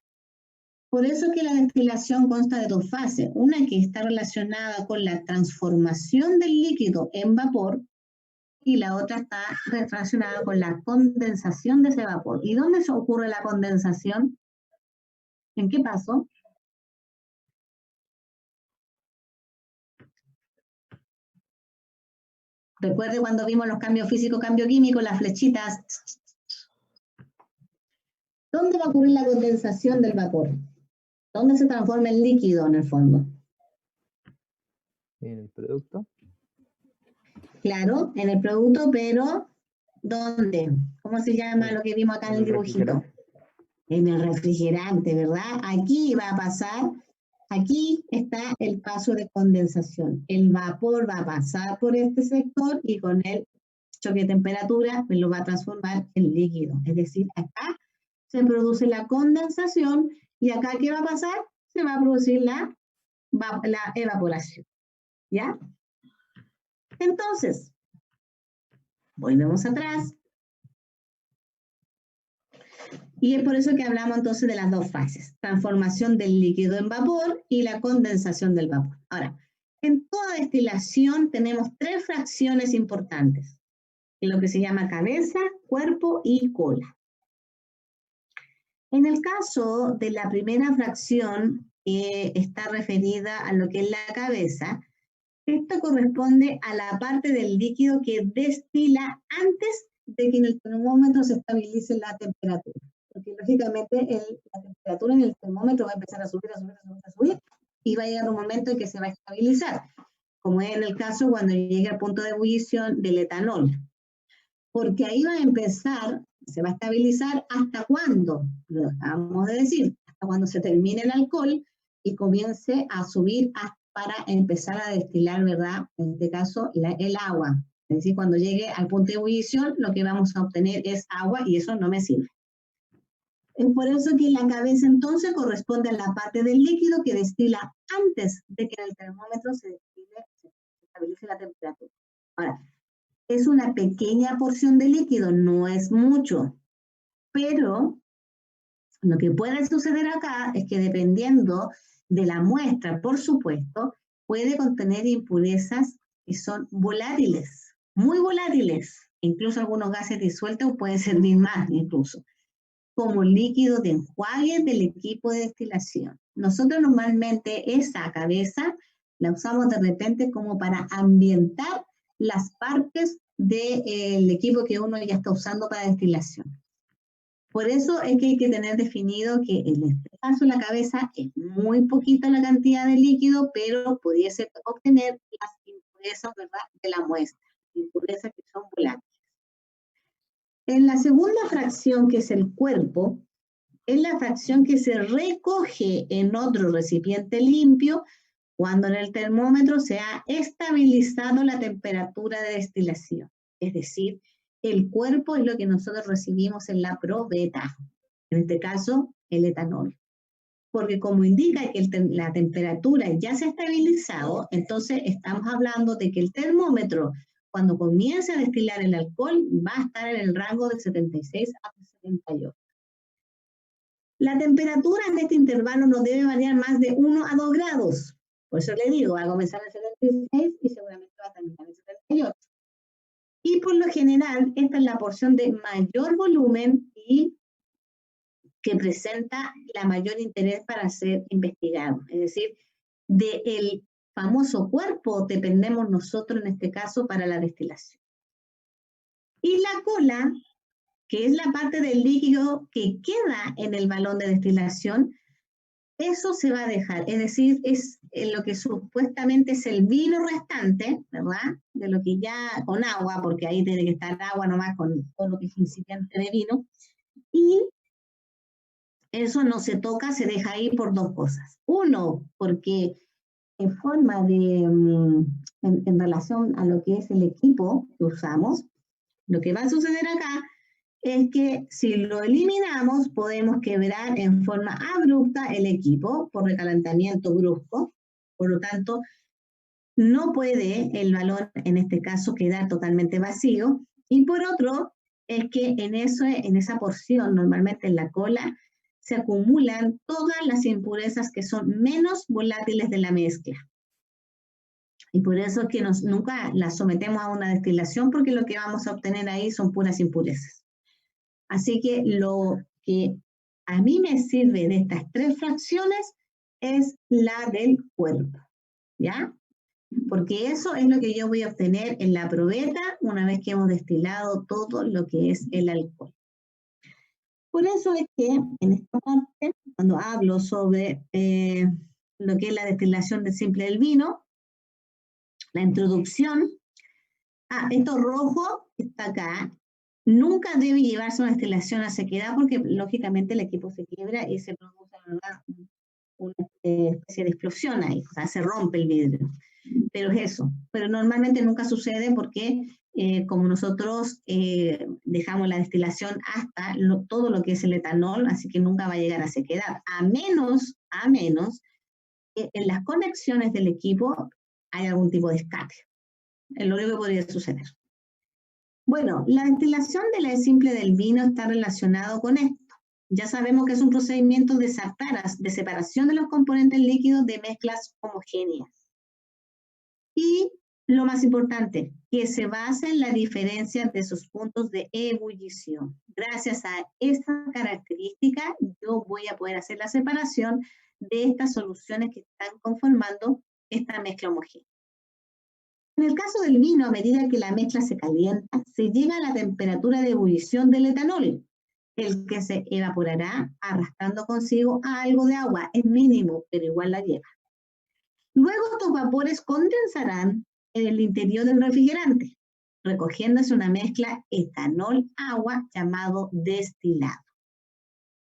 Por eso que la destilación consta de dos fases, una que está relacionada con la transformación del líquido en vapor y la otra está relacionada con la condensación de ese vapor. ¿Y dónde se ocurre la condensación? ¿En qué paso? Recuerde cuando vimos los cambios físicos, cambio químico, las flechitas. ¿Dónde va a ocurrir la condensación del vapor? ¿Dónde se transforma el líquido en el fondo? En el producto. Claro, en el producto, pero ¿dónde? ¿Cómo se llama lo que vimos acá en el dibujito? En el refrigerante, ¿verdad? Aquí va a pasar, aquí está el paso de condensación. El vapor va a pasar por este sector y con el choque de temperatura pues lo va a transformar en líquido. Es decir, acá se produce la condensación y acá ¿qué va a pasar? Se va a producir la evaporación. ¿Ya? Entonces, volvemos atrás. Y es por eso que hablamos entonces de las dos fases. Transformación del líquido en vapor y la condensación del vapor. Ahora, en toda destilación tenemos tres fracciones importantes. Lo que se llama cabeza, cuerpo y cola. En el caso de la primera fracción, que está referida a lo que es la cabeza, esto corresponde a la parte del líquido que destila antes de que en el termómetro se estabilice la temperatura. Porque lógicamente la temperatura en el termómetro va a empezar a subir, y va a llegar un momento en que se va a estabilizar, como es en el caso cuando llegue al punto de ebullición del etanol. Porque ahí va a empezar, se va a estabilizar hasta cuando, lo acabamos de decir, hasta cuando se termine el alcohol y comience a subir para empezar a destilar, ¿verdad? En este caso, el agua. Es decir, cuando llegue al punto de ebullición, lo que vamos a obtener es agua y eso no me sirve. Es por eso que la cabeza entonces corresponde a la parte del líquido que destila antes de que en el termómetro se estabilice la temperatura. Ahora, es una pequeña porción de líquido, no es mucho, pero lo que puede suceder acá es que dependiendo de la muestra, por supuesto, puede contener impurezas que son volátiles, muy volátiles, incluso algunos gases disueltos pueden servir más incluso, como líquido de enjuague del equipo de destilación. Nosotros normalmente esa cabeza la usamos de repente como para ambientar las partes del equipo que uno ya está usando para destilación. Por eso es que hay que tener definido que en este caso la cabeza es muy poquita la cantidad de líquido, pero pudiese obtener las impurezas, ¿verdad?, de la muestra, impurezas que son volátiles. En la segunda fracción, que es el cuerpo, es la fracción que se recoge en otro recipiente limpio cuando en el termómetro se ha estabilizado la temperatura de destilación. Es decir, el cuerpo es lo que nosotros recibimos en la probeta, en este caso el etanol. Porque como indica que la temperatura ya se ha estabilizado, entonces estamos hablando de que el termómetro, cuando comience a destilar el alcohol, va a estar en el rango de 76 a 78. La temperatura en este intervalo no debe variar más de 1 a 2 grados. Por eso le digo, va a comenzar en 76 y seguramente va a terminar en 78. Y por lo general, esta es la porción de mayor volumen y que presenta la mayor interés para ser investigado. Es decir, del famoso cuerpo dependemos nosotros en este caso para la destilación. Y la cola, que es la parte del líquido que queda en el balón de destilación, eso se va a dejar, es decir, es lo que supuestamente es el vino restante, ¿verdad? De lo que ya con agua, porque ahí tiene que estar agua nomás con todo lo que es incipiente de vino, y eso no se toca, se deja ahí por dos cosas. Uno, porque en forma de, en relación a lo que es el equipo que usamos, lo que va a suceder acá es que si lo eliminamos, podemos quebrar en forma abrupta el equipo por recalentamiento brusco. Por lo tanto, no puede el balón, en este caso, quedar totalmente vacío. Y por otro, es que en esa porción, normalmente en la cola, se acumulan todas las impurezas que son menos volátiles de la mezcla. Y por eso es que nunca las sometemos a una destilación, porque lo que vamos a obtener ahí son puras impurezas. Así que lo que a mí me sirve de estas tres fracciones es la del cuerpo, ¿ya? porque eso es lo que yo voy a obtener en la probeta una vez que hemos destilado todo lo que es el alcohol. Por eso es que en esta parte, cuando hablo sobre lo que es la destilación de simple del vino, la introducción, esto rojo que está acá, nunca debe llevarse una destilación a sequedad porque lógicamente el equipo se quiebra y se produce, ¿verdad?, una especie de explosión ahí, o sea, se rompe el vidrio. Pero es eso, pero normalmente nunca sucede porque como nosotros dejamos la destilación hasta todo lo que es el etanol, así que nunca va a llegar a sequedad, a menos que en las conexiones del equipo hay algún tipo de escape. Es lo único que podría suceder. Bueno, la destilación de la simple del vino está relacionado con esto. Ya sabemos que es un procedimiento de separación de los componentes líquidos de mezclas homogéneas. Y lo más importante, que se basa en la diferencia de sus puntos de ebullición. Gracias a esta característica, yo voy a poder hacer la separación de estas soluciones que están conformando esta mezcla homogénea. En el caso del vino, a medida que la mezcla se calienta, se llega a la temperatura de ebullición del etanol, el que se evaporará arrastrando consigo algo de agua, es mínimo, pero igual la lleva. Luego estos vapores condensarán en el interior del refrigerante, recogiéndose una mezcla etanol-agua llamado destilado.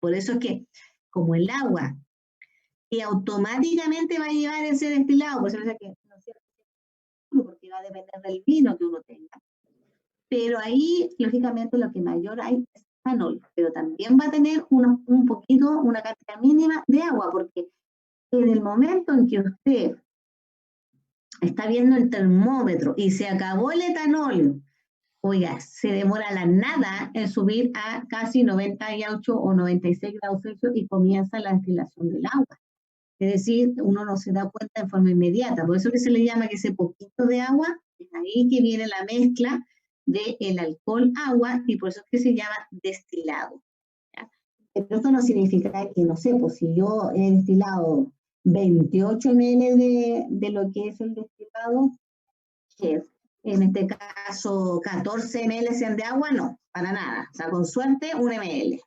Por eso es que, como el agua que automáticamente va a llevar ese destilado, por eso es que no es cierto, porque va a depender del vino que uno tenga. Pero ahí, lógicamente, lo que mayor hay es etanol, pero también va a tener un poquito, una cantidad mínima de agua, porque en el momento en que usted está viendo el termómetro y se acabó el etanol, oiga, se demora la nada en subir a casi 98 o 96 grados Celsius y comienza la destilación del agua. Es decir, uno no se da cuenta de forma inmediata. Por eso que se le llama que ese poquito de agua, es ahí que viene la mezcla del alcohol-agua y por eso es que se llama destilado. ¿Ya? Pero esto no significa que, no sé, pues si yo he destilado 28 ml de lo que es el destilado, que en este caso 14 ml sean de agua, no, para nada. O sea, con suerte, 1 ml.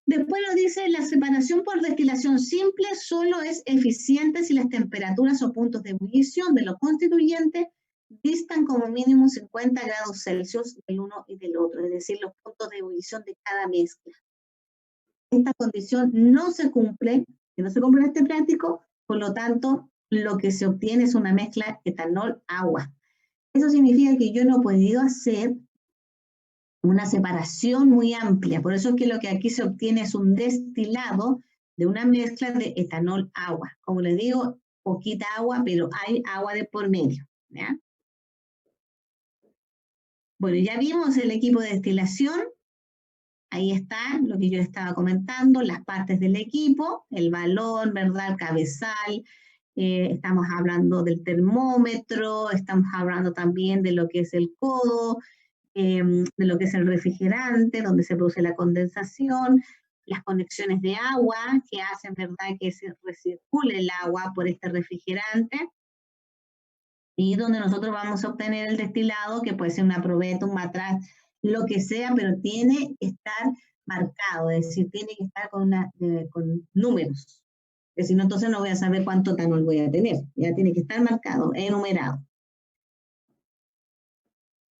Después nos dice, la separación por destilación simple solo es eficiente si las temperaturas o puntos de ebullición de los constituyentes distan como mínimo 50 grados Celsius del uno y del otro, es decir, los puntos de ebullición de cada mezcla. Esta condición no se cumple, en este práctico, por lo tanto, lo que se obtiene es una mezcla etanol-agua. Eso significa que yo no he podido hacer una separación muy amplia, por eso es que lo que aquí se obtiene es un destilado de una mezcla de etanol-agua. Como les digo, poquita agua, pero hay agua de por medio, ¿ya? Bueno, ya vimos el equipo de destilación. Ahí está lo que yo estaba comentando, las partes del equipo, el balón, ¿verdad? El cabezal, estamos hablando del termómetro, estamos hablando también de lo que es el codo, de lo que es el refrigerante, donde se produce la condensación, las conexiones de agua que hacen, ¿verdad?, que se recircule el agua por este refrigerante, y donde nosotros vamos a obtener el destilado, que puede ser una probeta, un matraz, lo que sea, pero tiene que estar marcado, es decir, tiene que estar con números. Porque si no, entonces no voy a saber cuánto etanol voy a tener. Ya tiene que estar marcado, enumerado.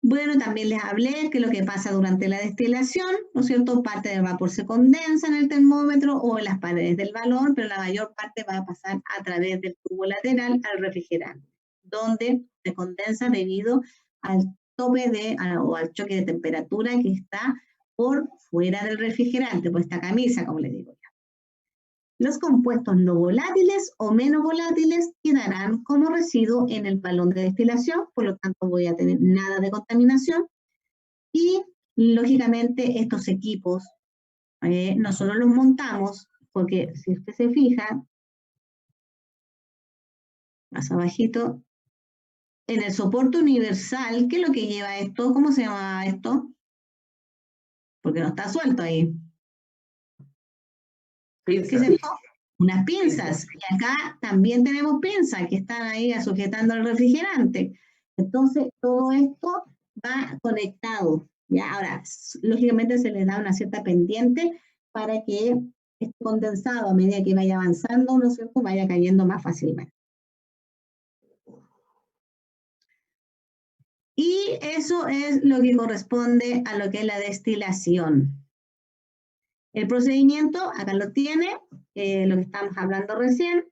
Bueno, también les hablé que lo que pasa durante la destilación, ¿no es cierto? Parte del vapor se condensa en el termómetro o en las paredes del balón, pero la mayor parte va a pasar a través del tubo lateral al refrigerante, donde se condensa debido al tope o al choque de temperatura que está por fuera del refrigerante, por esta camisa, como les digo ya. Los compuestos no volátiles o menos volátiles quedarán como residuo en el balón de destilación, por lo tanto voy a tener nada de contaminación. Y lógicamente estos equipos nosotros los montamos, porque si usted se fija, más abajito, en el soporte universal, ¿qué es lo que lleva esto? ¿Cómo se llama esto? Porque no está suelto ahí. ¿Qué es esto? unas pinzas, y acá también tenemos pinzas que están ahí sujetando el refrigerante. Entonces, todo esto va conectado, ¿ya? Ahora, lógicamente se le da una cierta pendiente para que este condensado, a medida que vaya avanzando, ¿no es cierto?, vaya cayendo más fácilmente. Y eso es lo que corresponde a lo que es la destilación. El procedimiento, acá lo tiene, lo que estamos hablando recién.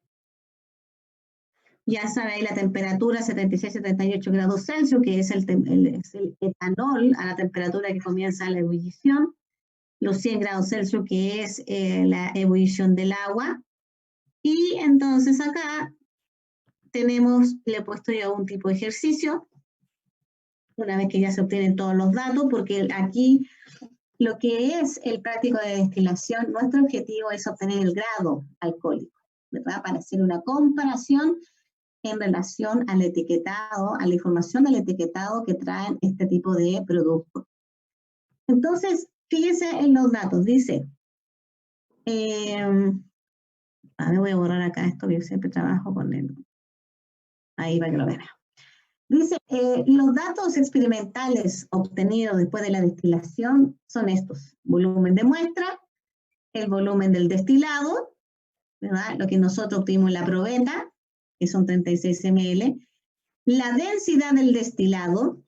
Ya sabe ahí la temperatura, 76-78 grados Celsius, que es el etanol a la temperatura que comienza la ebullición. Los 100 grados Celsius, que es la ebullición del agua. Y entonces acá tenemos, le he puesto ya un tipo de ejercicio, una vez que ya se obtienen todos los datos, porque aquí lo que es el práctico de destilación, nuestro objetivo es obtener el grado alcohólico, ¿verdad? Para hacer una comparación en relación al etiquetado, a la información del etiquetado que traen este tipo de productos. Entonces, fíjense en los datos, dice, a ver, voy a borrar acá esto, que yo siempre trabajo con él. Ahí para que lo vean. Dice, los datos experimentales obtenidos después de la destilación son estos: volumen de muestra, el volumen del destilado, ¿verdad?, lo que nosotros obtuvimos en la probeta, que son 36 ml, la densidad del destilado.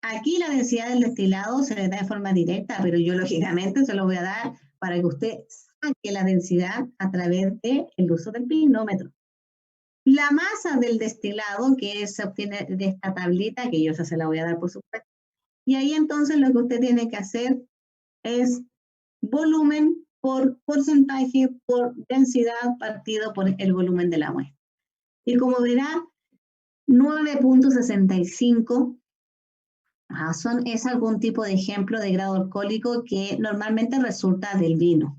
Aquí la densidad del destilado se le da de forma directa, pero yo lógicamente se lo voy a dar para que usted saque la densidad a través del uso del pinómetro. La masa del destilado, que se obtiene de esta tablita, que yo ya se la voy a dar por supuesto. Y ahí entonces lo que usted tiene que hacer es volumen por porcentaje por densidad partido por el volumen de la muestra. Y como verá, 9.65 es algún tipo de ejemplo de grado alcohólico que normalmente resulta del vino.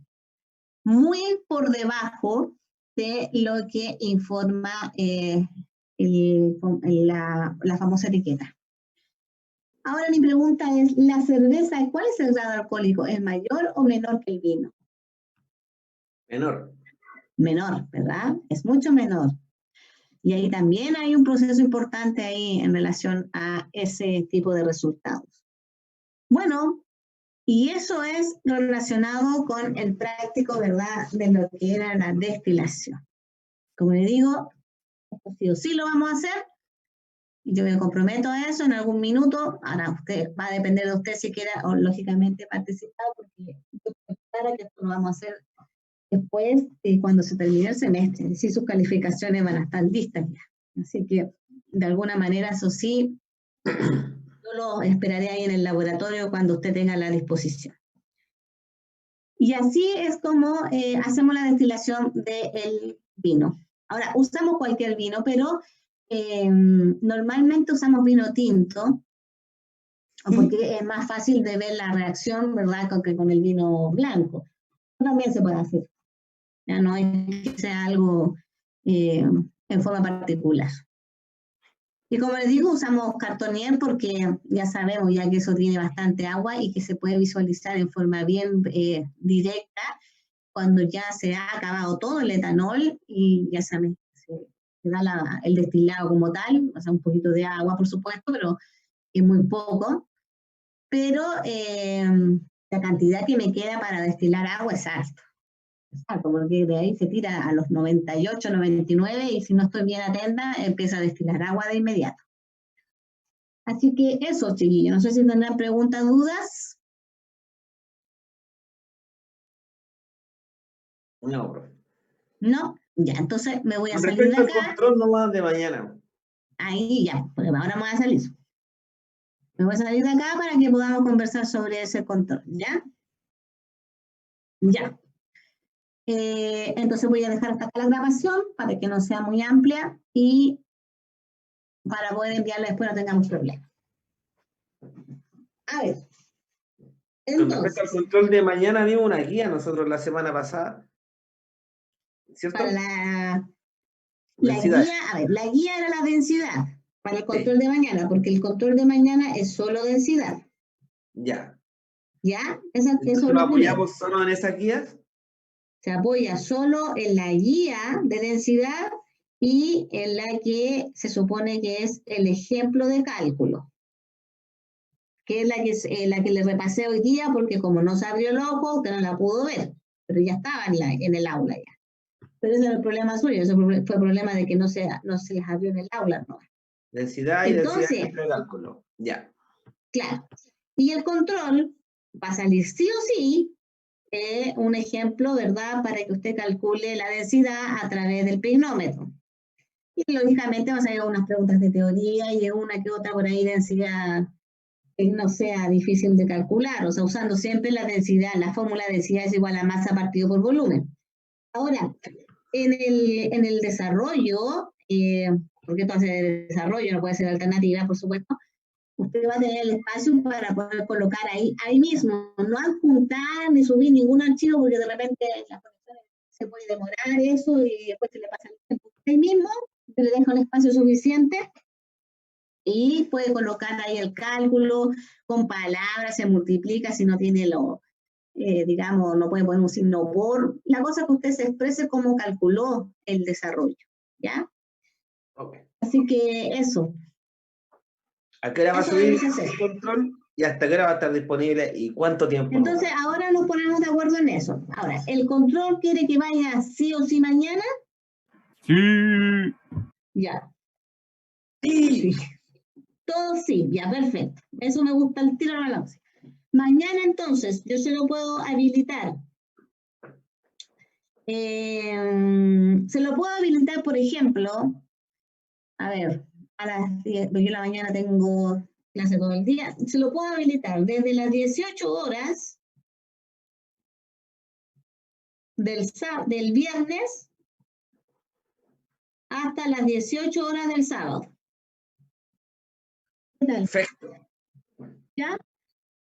Muy por debajo de lo que informa la famosa etiqueta. Ahora mi pregunta es, ¿la cerveza, cuál es el grado alcohólico? ¿Es mayor o menor que el vino? Menor. Menor, ¿verdad? Es mucho menor. Y ahí también hay un proceso importante ahí en relación a ese tipo de resultados. Bueno, y eso es relacionado con el práctico, ¿verdad?, de lo que era la destilación. Como le digo, sí lo vamos a hacer. Yo me comprometo a eso en algún minuto. Ahora usted, va a depender de usted si quiera, o lógicamente participar, porque para que esto lo vamos a hacer después, cuando se termine el semestre. Es decir, sus calificaciones van a estar listas ya. Así que, de alguna manera, eso sí, yo lo esperaré ahí en el laboratorio cuando usted tenga la disposición. Y así es como hacemos la destilación del vino. Ahora, usamos cualquier vino, pero normalmente usamos vino tinto, porque es más fácil de ver la reacción, ¿verdad?, que con el vino blanco. También se puede hacer. Ya no es que sea algo en forma particular. Y como les digo, usamos cartonier porque ya sabemos ya que eso tiene bastante agua y que se puede visualizar en forma bien directa cuando ya se ha acabado todo el etanol y ya se da el destilado como tal, o sea, un poquito de agua, por supuesto, pero es muy poco. Pero la cantidad que me queda para destilar agua es alta. Exacto, porque de ahí se tira a los 98, 99 y si no estoy bien atenta, empieza a destilar agua de inmediato. Así que eso, chiquillos. No sé si tendrán preguntas, dudas. No, profe. No, ya, entonces me voy a Con salir de respecto al acá. control nomás de mañana. Ahí ya, porque ahora me voy a salir. Me voy a salir de acá para que podamos conversar sobre ese control, ¿ya? Ya. Entonces voy a dejar hasta acá la grabación para que no sea muy amplia y para poder enviarla después no tengamos problemas. A ver. Con respecto al Entonces, control de mañana, vimos una guía nosotros la semana pasada. ¿Cierto? para la Densidad. guía, a ver, la guía era la densidad para el control de mañana, porque el control de mañana es solo densidad. Ya. ¿Ya? Eso Entonces es nos lo primero. apoyamos solo en esas guías. Se apoya solo en la guía de densidad y en la que se supone que es el ejemplo de cálculo, que es la que le repasé hoy día, porque como no se abrió el ojo, usted no la pudo ver, pero ya estaba en el aula ya. Pero ese no es el problema suyo, ese fue el problema de que no se les abrió en el aula, ¿no? Densidad y Entonces, densidad de cálculo. Ya. claro. Y el control va a salir sí o sí un ejemplo, ¿verdad? Para que usted calcule la densidad a través del pignómetro. Y lógicamente van a salir unas preguntas de teoría y una que otra por ahí densidad que no sea difícil de calcular, o sea, usando siempre la densidad, la fórmula de densidad es igual a masa partido por volumen. Ahora, en el desarrollo, porque esto hace de desarrollo, no puede ser alternativa, por supuesto, usted va a tener el espacio para poder colocar ahí mismo, no adjuntar ni subir ningún archivo, porque de repente las conexiones se puede demorar eso y después se le pasa el tiempo. Ahí mismo se le deja un espacio suficiente y puede colocar ahí el cálculo con palabras, se multiplica si no tiene digamos, no puede poner un signo por. La cosa es que usted se exprese cómo calculó el desarrollo, ¿ya? Okay. Así que eso. ¿A qué hora va a Eso subir vamos a hacer. el control? ¿Y hasta qué hora va a estar disponible? ¿Y cuánto tiempo? Entonces, ahora nos ponemos de acuerdo en eso. Ahora, ¿el control quiere que vaya sí o sí mañana? Sí. Ya. Sí. Todo sí, ya, perfecto. Eso me gusta el tiro a la once. Mañana, entonces, yo se lo puedo habilitar. Se lo puedo habilitar, por ejemplo, a ver, a las 10, porque yo en la mañana tengo clase todo el día. Se lo puedo habilitar desde las 18 horas del viernes hasta las 18 horas del sábado. ¿Qué tal? Perfecto. ¿Ya?